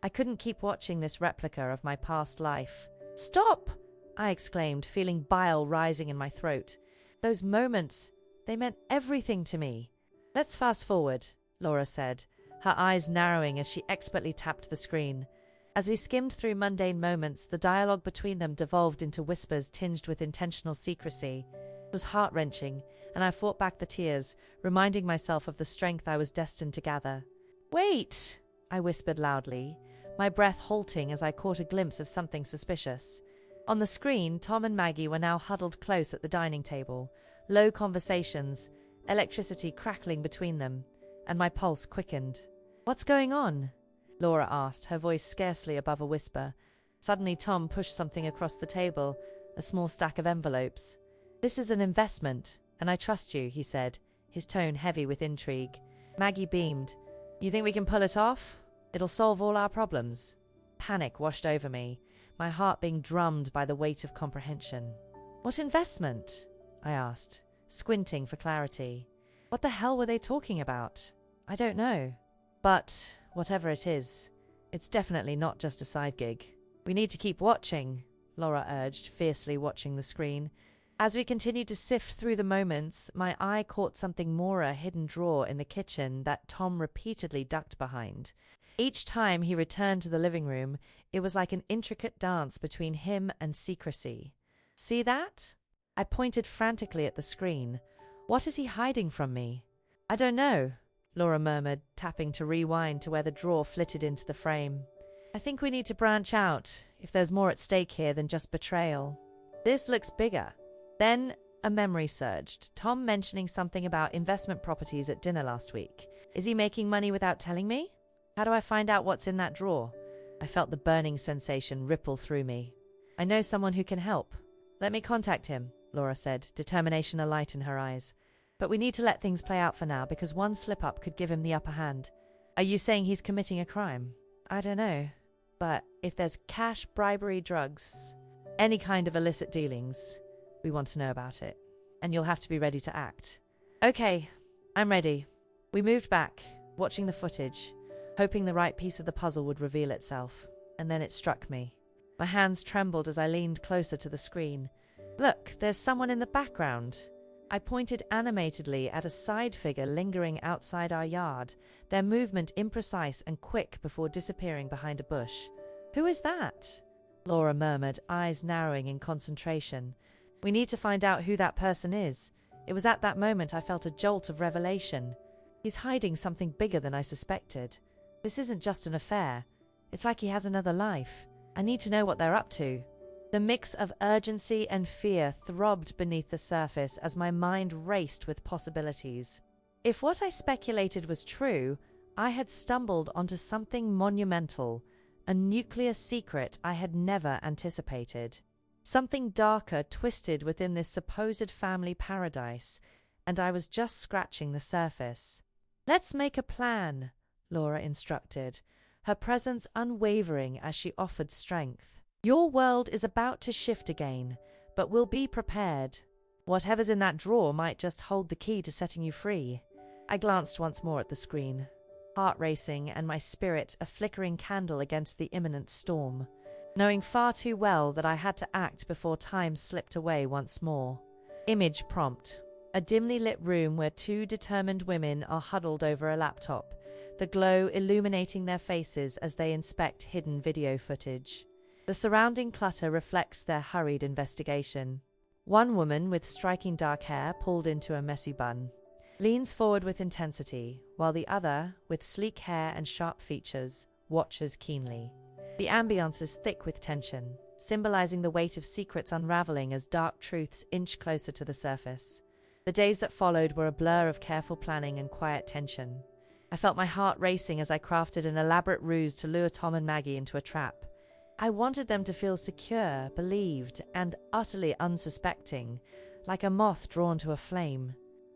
I couldn't keep watching this replica of my past life. "Stop!" I exclaimed, feeling bile rising in my throat. Those moments, they meant everything to me. "Let's fast forward," Laura said, her eyes narrowing as she expertly tapped the screen. As we skimmed through mundane moments, the dialogue between them devolved into whispers tinged with intentional secrecy. It was heart-wrenching, and I fought back the tears, reminding myself of the strength I was destined to gather. "Wait!" I whispered loudly, my breath halting as I caught a glimpse of something suspicious. On the screen, Tom and Maggie were now huddled close at the dining table, low conversations, electricity crackling between them, and my pulse quickened. "What's going on?" Laura asked, her voice scarcely above a whisper. Suddenly Tom pushed something across the table, a small stack of envelopes. "This is an investment, and I trust you," he said, his tone heavy with intrigue. Maggie beamed. "You think we can pull it off? It'll solve all our problems." Panic washed over me, my heart being drummed by the weight of comprehension. "What investment?" I asked, squinting for clarity. What the hell were they talking about? I don't know. But whatever it is, it's definitely not just a side gig. "We need to keep watching," Laura urged, fiercely watching the screen. As we continued to sift through the moments, my eye caught something more, a hidden drawer in the kitchen that Tom repeatedly ducked behind. Each time he returned to the living room, it was like an intricate dance between him and secrecy. "See that?" I pointed frantically at the screen. "What is he hiding from me?" "I don't know," Laura murmured, tapping to rewind to where the drawer flitted into the frame. "I think we need to branch out, if there's more at stake here than just betrayal. This looks bigger." Then a memory surged, Tom mentioning something about investment properties at dinner last week. Is he making money without telling me? How do I find out what's in that drawer? I felt the burning sensation ripple through me. "I know someone who can help." "Let me contact him," Laura said, determination alight in her eyes. "But we need to let things play out for now because one slip-up could give him the upper hand." "Are you saying he's committing a crime?" "I don't know. But if there's cash, bribery, drugs, any kind of illicit dealings, we want to know about it. And you'll have to be ready to act." "Okay, I'm ready." We moved back, watching the footage. hoping the right piece of the puzzle would reveal itself. And then it struck me. My hands trembled as I leaned closer to the screen. Look, there's someone in the background. I pointed animatedly at a side figure lingering outside our yard, their movement imprecise and quick before disappearing behind a bush. Who is that? Laura murmured, eyes narrowing in concentration. We need to find out who that person is. It was at that moment I felt a jolt of revelation. He's hiding something bigger than I suspected. This isn't just an affair. It's like he has another life. I need to know what they're up to. The mix of urgency and fear throbbed beneath the surface as my mind raced with possibilities. If what I speculated was true, I had stumbled onto something monumental, a nuclear secret I had never anticipated. Something darker twisted within this supposed family paradise, and I was just scratching the surface. Let's make a plan, Laura instructed, her presence unwavering as she offered strength. Your world is about to shift again, but we'll be prepared. Whatever's in that drawer might just hold the key to setting you free. I glanced once more at the screen, heart racing and my spirit a flickering candle against the imminent storm, knowing far too well that I had to act before time slipped away once more. Image prompt. A dimly lit room where two determined women are huddled over a laptop, the glow illuminating their faces as they inspect hidden video footage. The surrounding clutter reflects their hurried investigation. One woman with striking dark hair pulled into a messy bun leans forward with intensity, while the other, with sleek hair and sharp features, watches keenly. The ambience is thick with tension, symbolizing the weight of secrets unraveling as dark truths inch closer to the surface. The days that followed were a blur of careful planning and quiet tension. I felt my heart racing as I crafted an elaborate ruse to lure Tom and Maggie into a trap. I wanted them to feel secure, believed, and utterly unsuspecting, like a moth drawn to a flame.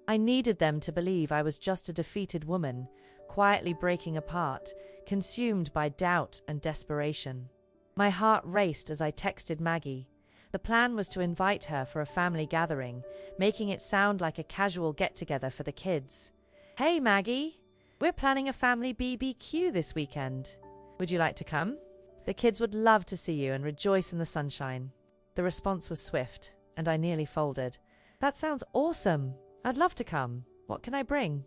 I needed them to believe I was just a defeated woman, quietly breaking apart, consumed by doubt and desperation. My heart raced as I texted Maggie. The plan was to invite her for a family gathering, making it sound like a casual get-together for the kids. Hey Maggie, we're planning a family BBQ this weekend. Would you like to come? The kids would love to see you and rejoice in the sunshine. The response was swift, and I nearly folded. That sounds awesome. I'd love to come. What can I bring?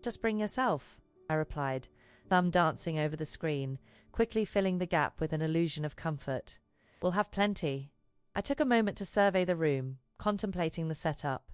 Just bring yourself, I replied, thumb dancing over the screen, quickly filling the gap with an illusion of comfort. We'll have plenty. I took a moment to survey the room, contemplating the setup.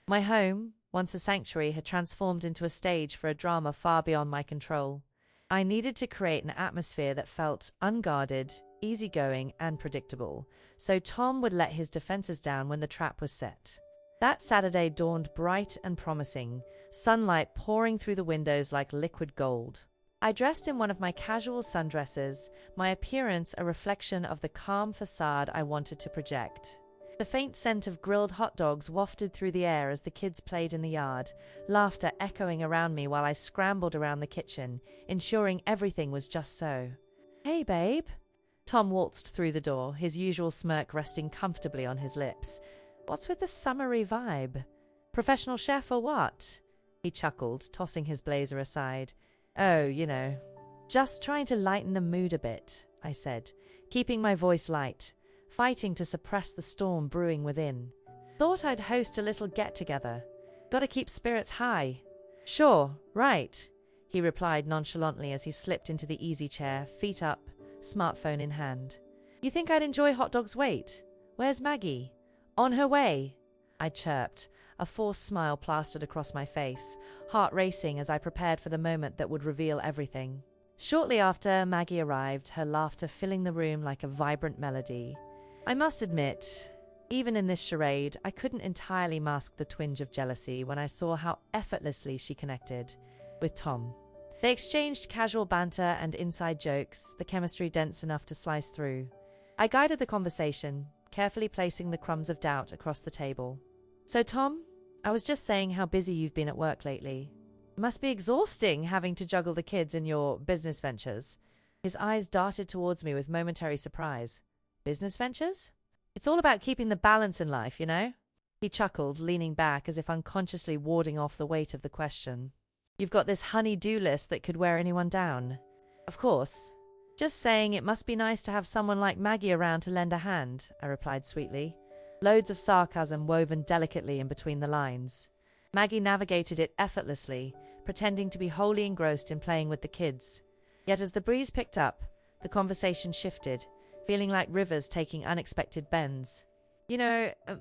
My home, once a sanctuary, had transformed into a stage for a drama far beyond my control. I needed to create an atmosphere that felt unguarded, easygoing, and predictable, so Tom would let his defenses down when the trap was set. That Saturday dawned bright and promising, sunlight pouring through the windows like liquid gold. I dressed in one of my casual sundresses, my appearance a reflection of the calm facade I wanted to project. The faint scent of grilled hot dogs wafted through the air as the kids played in the yard, laughter echoing around me while I scrambled around the kitchen, ensuring everything was just so. Hey, babe. Tom waltzed through the door, his usual smirk resting comfortably on his lips. What's with the summery vibe? Professional chef or what? He chuckled, tossing his blazer aside. Oh, just trying to lighten the mood a bit, I said, keeping my voice light, fighting to suppress the storm brewing within. Thought I'd host a little get-together. Gotta keep spirits high. Sure, right, he replied nonchalantly as he slipped into the easy chair, feet up, smartphone in hand. You think I'd enjoy hot dogs? Wait, where's Maggie? On her way, I chirped, a forced smile plastered across my face, heart racing as I prepared for the moment that would reveal everything. Shortly after, Maggie arrived, her laughter filling the room like a vibrant melody. I must admit, even in this charade, I couldn't entirely mask the twinge of jealousy when I saw how effortlessly she connected with Tom. They exchanged casual banter and inside jokes, the chemistry dense enough to slice through. I guided the conversation, carefully placing the crumbs of doubt across the table. So Tom, I was just saying how busy you've been at work lately. It must be exhausting having to juggle the kids in your business ventures. His eyes darted towards me with momentary surprise. Business ventures? It's all about keeping the balance in life, He chuckled, leaning back as if unconsciously warding off the weight of the question. You've got this honey-do list that could wear anyone down. Of course. Just saying it must be nice to have someone like Maggie around to lend a hand, I replied sweetly, loads of sarcasm woven delicately in between the lines. Maggie navigated it effortlessly, pretending to be wholly engrossed in playing with the kids. Yet as the breeze picked up, the conversation shifted, feeling like rivers taking unexpected bends.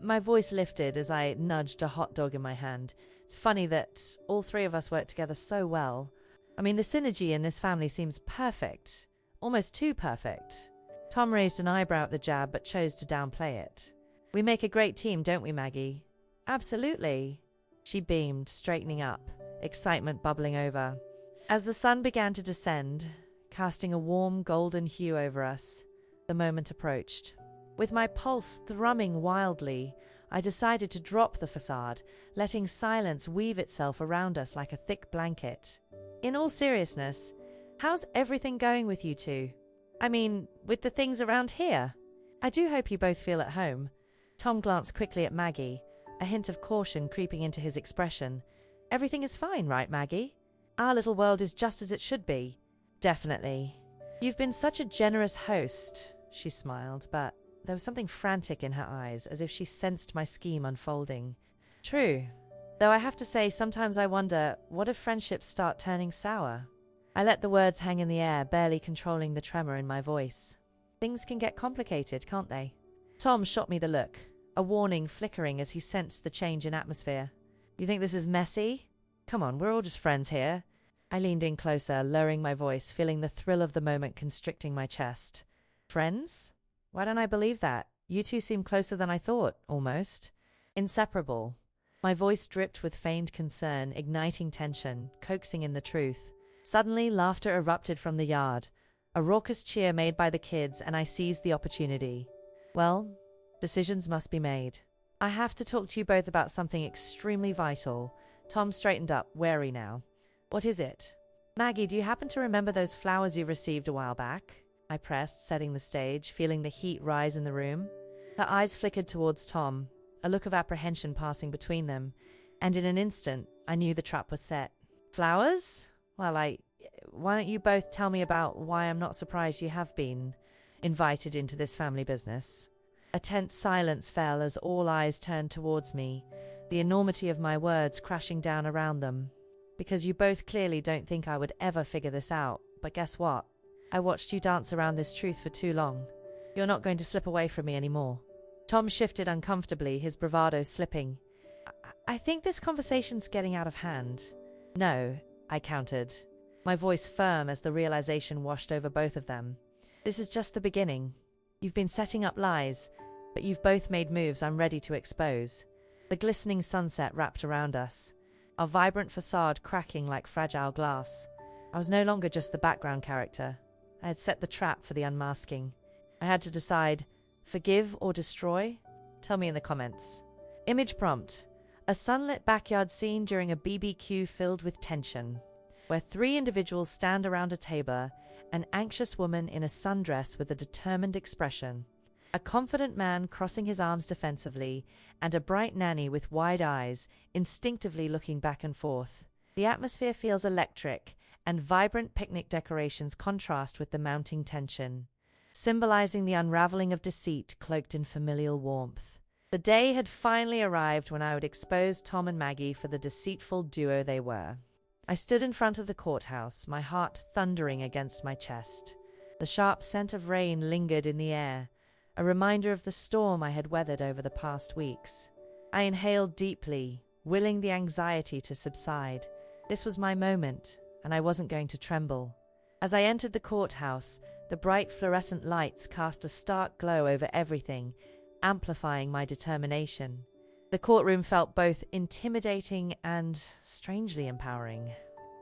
My voice lifted as I nudged a hot dog in my hand. It's funny that all three of us work together so well. I mean, the synergy in this family seems perfect. Almost too perfect. Tom raised an eyebrow at the jab but chose to downplay it. We make a great team, don't we, Maggie? Absolutely. She beamed, straightening up, excitement bubbling over. As the sun began to descend, casting a warm golden hue over us, the moment approached. With my pulse thrumming wildly, I decided to drop the facade, letting silence weave itself around us like a thick blanket. In all seriousness, how's everything going with you two? I mean, with the things around here? I do hope you both feel at home. Tom glanced quickly at Maggie, a hint of caution creeping into his expression. Everything is fine, right, Maggie? Our little world is just as it should be. Definitely. You've been such a generous host, she smiled, but there was something frantic in her eyes, as if she sensed my scheme unfolding. True. Though I have to say, sometimes I wonder, what if friendships start turning sour? I let the words hang in the air, barely controlling the tremor in my voice. Things can get complicated, can't they? Tom shot me the look, a warning flickering as he sensed the change in atmosphere. You think this is messy? Come on, we're all just friends here. I leaned in closer, lowering my voice, feeling the thrill of the moment constricting my chest. Friends? Why don't I believe that? You two seem closer than I thought, almost. Inseparable. My voice dripped with feigned concern, igniting tension, coaxing in the truth. Suddenly, laughter erupted from the yard, a raucous cheer made by the kids, and I seized the opportunity. Well, decisions must be made. I have to talk to you both about something extremely vital. Tom straightened up, wary now. What is it? Maggie, do you happen to remember those flowers you received a while back? I pressed, setting the stage, feeling the heat rise in the room. Her eyes flickered towards Tom, a look of apprehension passing between them, and in an instant, I knew the trap was set. Flowers? Well, why don't you both tell me about why I'm not surprised you have been invited into this family business? A tense silence fell as all eyes turned towards me, the enormity of my words crashing down around them. Because you both clearly don't think I would ever figure this out, but guess what? I watched you dance around this truth for too long. You're not going to slip away from me anymore. Tom shifted uncomfortably, his bravado slipping. I think this conversation's getting out of hand. No, I countered, my voice firm as the realization washed over both of them. This is just the beginning. You've been setting up lies, but you've both made moves I'm ready to expose. The glistening sunset wrapped around us, our vibrant facade cracking like fragile glass. I was no longer just the background character. I had set the trap for the unmasking. I had to decide, forgive or destroy? Tell me in the comments. Image prompt. A sunlit backyard scene during a BBQ filled with tension, where three individuals stand around a table, an anxious woman in a sundress with a determined expression, a confident man crossing his arms defensively, and a bright nanny with wide eyes, instinctively looking back and forth. The atmosphere feels electric, and vibrant picnic decorations contrast with the mounting tension, symbolizing the unraveling of deceit cloaked in familial warmth. The day had finally arrived when I would expose Tom and Maggie for the deceitful duo they were. I stood in front of the courthouse, my heart thundering against my chest. The sharp scent of rain lingered in the air, a reminder of the storm I had weathered over the past weeks. I inhaled deeply, willing the anxiety to subside. This was my moment, and I wasn't going to tremble. As I entered the courthouse, the bright fluorescent lights cast a stark glow over everything, amplifying my determination. The courtroom felt both intimidating and strangely empowering.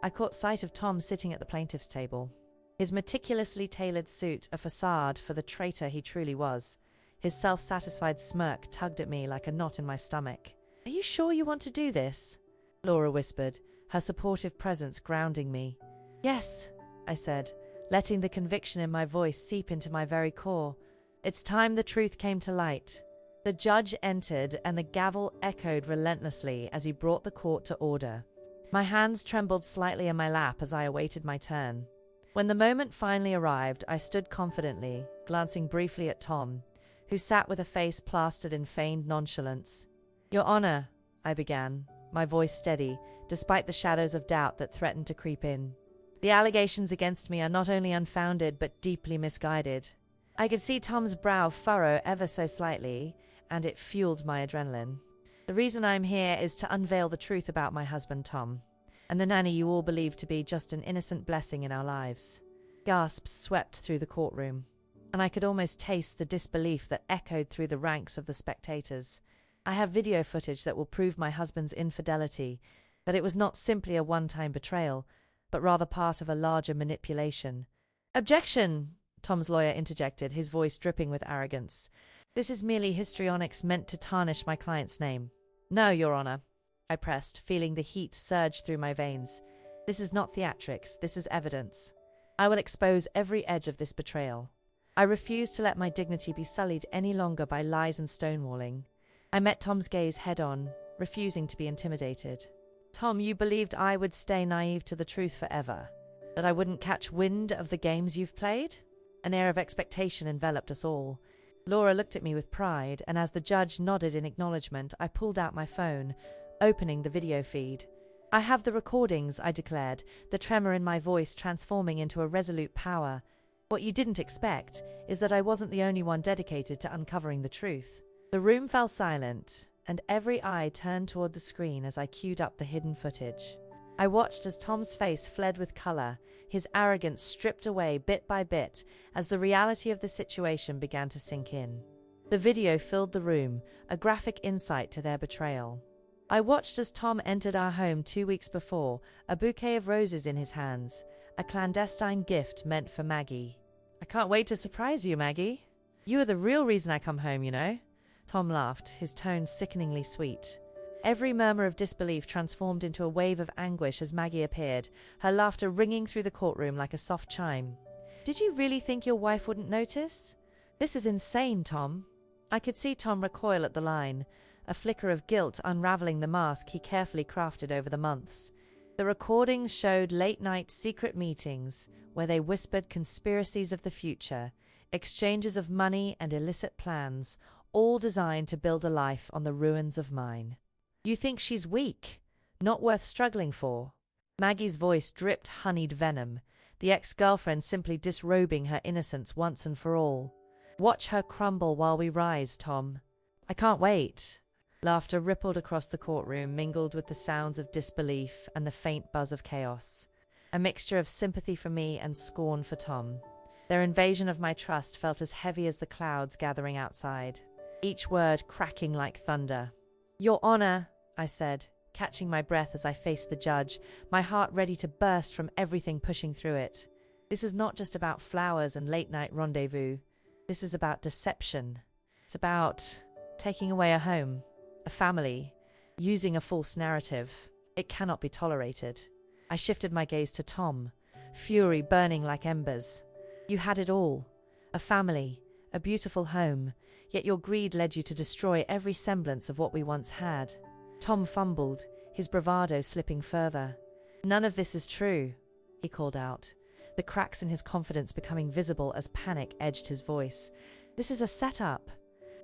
I caught sight of Tom sitting at the plaintiff's table. His meticulously tailored suit a facade for the traitor he truly was. His self-satisfied smirk tugged at me like a knot in my stomach. Are you sure you want to do this? Laura whispered, her supportive presence grounding me. Yes, I said, letting the conviction in my voice seep into my very core. It's time the truth came to light. The judge entered, and the gavel echoed relentlessly as he brought the court to order. My hands trembled slightly in my lap as I awaited my turn. When the moment finally arrived, I stood confidently, glancing briefly at Tom, who sat with a face plastered in feigned nonchalance. "Your Honor," I began, my voice steady, despite the shadows of doubt that threatened to creep in. "The allegations against me are not only unfounded but deeply misguided." I could see Tom's brow furrow ever so slightly, and it fueled my adrenaline. "The reason I'm here is to unveil the truth about my husband, Tom, and the nanny you all believe to be just an innocent blessing in our lives." Gasps swept through the courtroom, and I could almost taste the disbelief that echoed through the ranks of the spectators. "I have video footage that will prove my husband's infidelity, that it was not simply a one-time betrayal, but rather part of a larger manipulation." "Objection!" Tom's lawyer interjected, his voice dripping with arrogance. "This is merely histrionics meant to tarnish my client's name." "No, Your Honor," I pressed, feeling the heat surge through my veins. "This is not theatrics, this is evidence. I will expose every edge of this betrayal. I refuse to let my dignity be sullied any longer by lies and stonewalling." I met Tom's gaze head-on, refusing to be intimidated. "Tom, you believed I would stay naive to the truth forever? That I wouldn't catch wind of the games you've played?" An air of expectation enveloped us all. Laura looked at me with pride, and as the judge nodded in acknowledgement, I pulled out my phone, opening the video feed. "I have the recordings," I declared, the tremor in my voice transforming into a resolute power. "What you didn't expect is that I wasn't the only one dedicated to uncovering the truth." The room fell silent, and every eye turned toward the screen as I queued up the hidden footage. I watched as Tom's face fled with color, his arrogance stripped away bit by bit as the reality of the situation began to sink in. The video filled the room, a graphic insight to their betrayal. I watched as Tom entered our home 2 weeks before, a bouquet of roses in his hands, a clandestine gift meant for Maggie. "I can't wait to surprise you, Maggie. You are the real reason I come home, you know." Tom laughed, his tone sickeningly sweet. Every murmur of disbelief transformed into a wave of anguish as Maggie appeared, her laughter ringing through the courtroom like a soft chime. "Did you really think your wife wouldn't notice? This is insane, Tom." I could see Tom recoil at the line, a flicker of guilt unraveling the mask he carefully crafted over the months. The recordings showed late-night secret meetings where they whispered conspiracies of the future, exchanges of money and illicit plans, all designed to build a life on the ruins of mine. "You think she's weak, not worth struggling for?" Maggie's voice dripped honeyed venom, the ex-girlfriend simply disrobing her innocence once and for all. "Watch her crumble while we rise, Tom." "I can't wait." Laughter rippled across the courtroom, mingled with the sounds of disbelief and the faint buzz of chaos. A mixture of sympathy for me and scorn for Tom. Their invasion of my trust felt as heavy as the clouds gathering outside, each word cracking like thunder. "Your Honor," I said, catching my breath as I faced the judge, my heart ready to burst from everything pushing through it. "This is not just about flowers and late-night rendezvous. This is about deception. It's about taking away a home, a family, using a false narrative. It cannot be tolerated." I shifted my gaze to Tom, fury burning like embers. "You had it all. A family, a beautiful home, yet your greed led you to destroy every semblance of what we once had." Tom fumbled, his bravado slipping further. "None of this is true," he called out, the cracks in his confidence becoming visible as panic edged his voice. "This is a setup."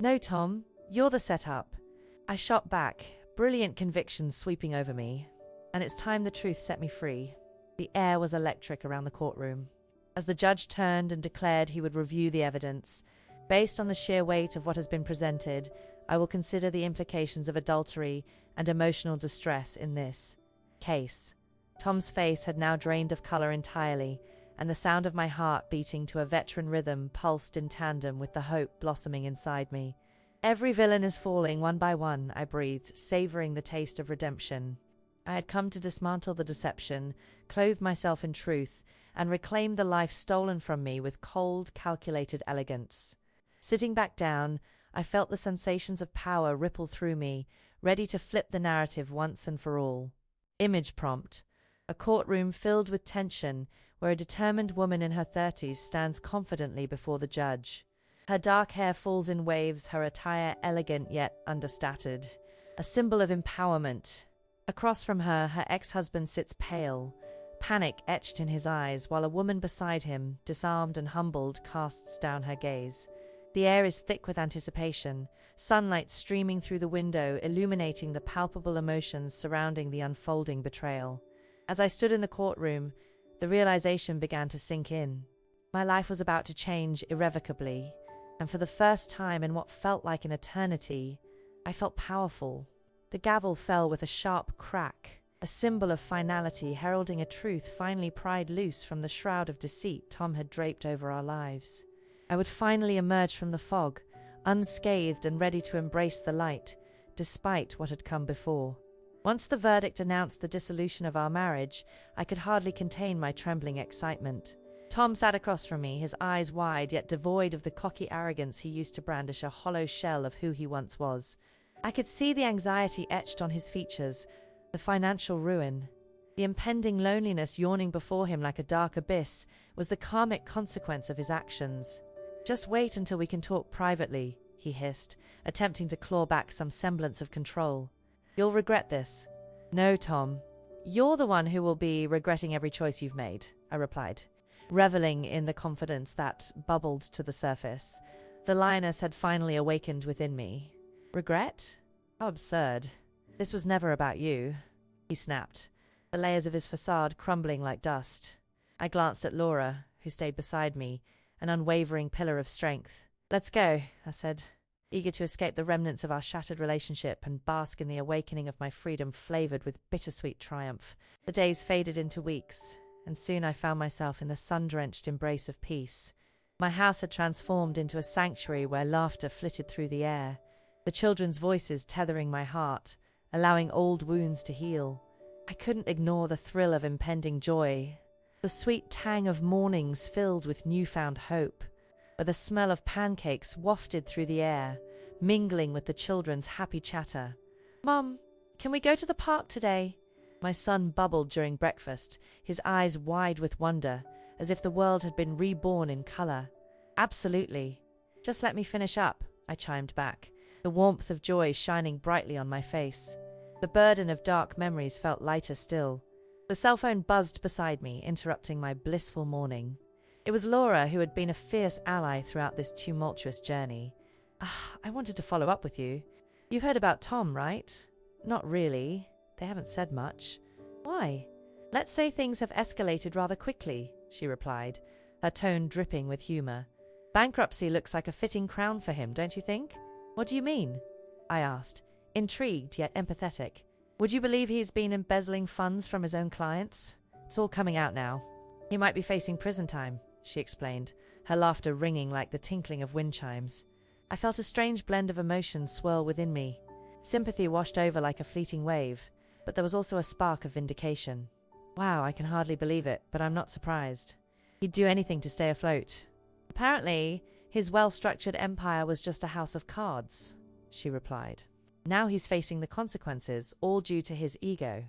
"No, Tom, you're the setup." I shot back, brilliant conviction sweeping over me. "And it's time the truth set me free." The air was electric around the courtroom. As the judge turned and declared he would review the evidence, "Based on the sheer weight of what has been presented, I will consider the implications of adultery and emotional distress in this case." Tom's face had now drained of color entirely, and the sound of my heart beating to a veteran rhythm pulsed in tandem with the hope blossoming inside me. "Every villain is falling one by one," I breathed, savoring the taste of redemption. I had come to dismantle the deception, clothe myself in truth, and reclaim the life stolen from me with cold, calculated elegance. Sitting back down, I felt the sensations of power ripple through me, ready to flip the narrative once and for all. Image prompt: a courtroom filled with tension, where a determined woman in her 30s stands confidently before the judge. Her dark hair falls in waves, her attire elegant yet understated, a symbol of empowerment. Across from her, her ex-husband sits pale panic etched in his eyes, while a woman beside him, disarmed and humbled, casts down her gaze. The air is thick with anticipation, sunlight streaming through the window, illuminating the palpable emotions surrounding the unfolding betrayal. As I stood in the courtroom, the realization began to sink in. My life was about to change irrevocably, and for the first time in what felt like an eternity, I felt powerful. The gavel fell with a sharp crack, a symbol of finality heralding a truth finally pried loose from the shroud of deceit Tom had draped over our lives. I would finally emerge from the fog, unscathed and ready to embrace the light, despite what had come before. Once the verdict announced the dissolution of our marriage, I could hardly contain my trembling excitement. Tom sat across from me, his eyes wide yet devoid of the cocky arrogance he used to brandish, a hollow shell of who he once was. I could see the anxiety etched on his features, the financial ruin. The impending loneliness yawning before him like a dark abyss was the karmic consequence of his actions. "Just wait until we can talk privately," he hissed, attempting to claw back some semblance of control. "You'll regret this." "No, Tom. You're the one who will be regretting every choice you've made," I replied, reveling in the confidence that bubbled to the surface. The lioness had finally awakened within me. "Regret? How absurd. This was never about you," he snapped, the layers of his facade crumbling like dust. I glanced at Laura, who stayed beside me, an unwavering pillar of strength. "Let's go," I said, eager to escape the remnants of our shattered relationship and bask in the awakening of my freedom flavored with bittersweet triumph. The days faded into weeks, and soon I found myself in the sun-drenched embrace of peace. My house had transformed into a sanctuary where laughter flitted through the air, the children's voices tethering my heart, allowing old wounds to heal. I couldn't ignore the thrill of impending joy, the sweet tang of mornings filled with newfound hope, or the smell of pancakes wafted through the air, mingling with the children's happy chatter. "Mom, can we go to the park today?" My son bubbled during breakfast, his eyes wide with wonder, as if the world had been reborn in color. "Absolutely. Just let me finish up," I chimed back, the warmth of joy shining brightly on my face. The burden of dark memories felt lighter still. The cell phone buzzed beside me, interrupting my blissful morning. It was Laura, who had been a fierce ally throughout this tumultuous journey. "I wanted to follow up with you. You've heard about Tom, right?" "Not really. They haven't said much." "Why?" "Let's say things have escalated rather quickly," she replied, her tone dripping with humor. "Bankruptcy looks like a fitting crown for him, don't you think?" "What do you mean?" I asked, intrigued yet empathetic. "Would you believe he's been embezzling funds from his own clients? It's all coming out now. He might be facing prison time," she explained, her laughter ringing like the tinkling of wind chimes. I felt a strange blend of emotions swirl within me. Sympathy washed over like a fleeting wave, but there was also a spark of vindication. "Wow, I can hardly believe it, but I'm not surprised. He'd do anything to stay afloat." "Apparently, his well-structured empire was just a house of cards," she replied. "Now he's facing the consequences, all due to his ego."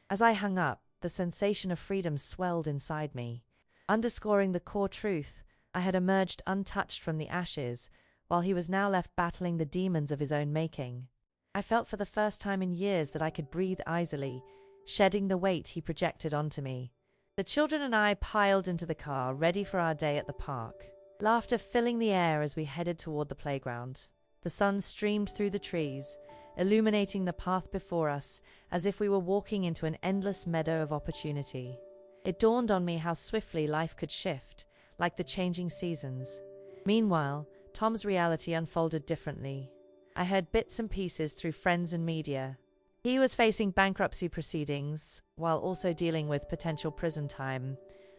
As I hung up, the sensation of freedom swelled inside me. Underscoring the core truth, I had emerged untouched from the ashes, while he was now left battling the demons of his own making. I felt for the first time in years that I could breathe easily, shedding the weight he projected onto me. The children and I piled into the car, ready for our day at the park, laughter filling the air as we headed toward the playground. The sun streamed through the trees, illuminating the path before us as if we were walking into an endless meadow of opportunity. It dawned on me how swiftly life could shift, like the changing seasons. Meanwhile, Tom's reality unfolded differently. I heard bits and pieces through friends and media. He was facing bankruptcy proceedings, while also dealing with potential prison time,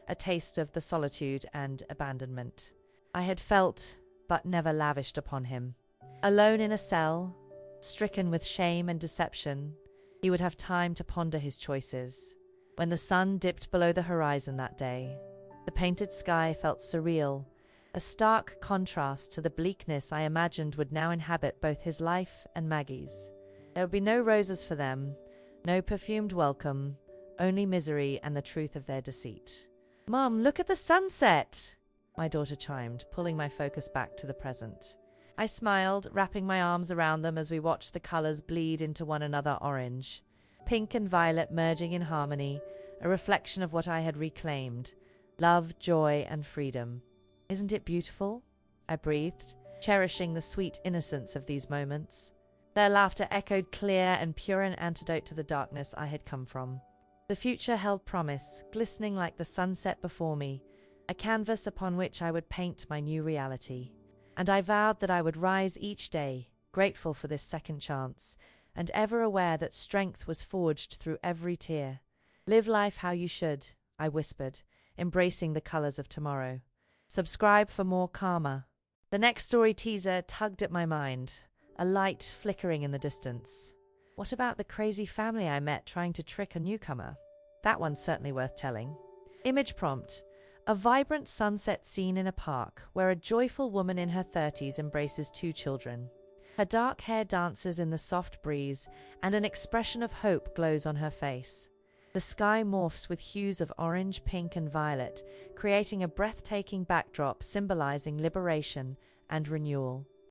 a taste of the solitude and abandonment I had felt, but never lavished upon him. Alone in a cell, stricken with shame and deception, he would have time to ponder his choices. When the sun dipped below the horizon that day, the painted sky felt surreal, a stark contrast to the bleakness I imagined would now inhabit both his life and Maggie's. There would be no roses for them, no perfumed welcome, only misery and the truth of their deceit. "Mom, look at the sunset!" my daughter chimed, pulling my focus back to the present. I smiled, wrapping my arms around them as we watched the colors bleed into one another orange. Pink and violet merging in harmony, a reflection of what I had reclaimed: love, joy, and freedom. Isn't it beautiful? I breathed, cherishing the sweet innocence of these moments. Their laughter echoed clear and pure, an antidote to the darkness I had come from. The future held promise, glistening like the sunset before me, a canvas upon which I would paint my new reality. And I vowed that I would rise each day, grateful for this second chance, and ever aware that strength was forged through every tear. Live life how you should, I whispered, embracing the colors of tomorrow. Subscribe for more karma. The next story teaser tugged at my mind, a light flickering in the distance. What about the crazy family I met trying to trick a newcomer? That one's certainly worth telling. Image prompt: a vibrant sunset scene in a park where a joyful woman in her 30s embraces two children. Her dark hair dances in the soft breeze, and an expression of hope glows on her face. The sky morphs with hues of orange, pink, and violet, creating a breathtaking backdrop symbolizing liberation and renewal.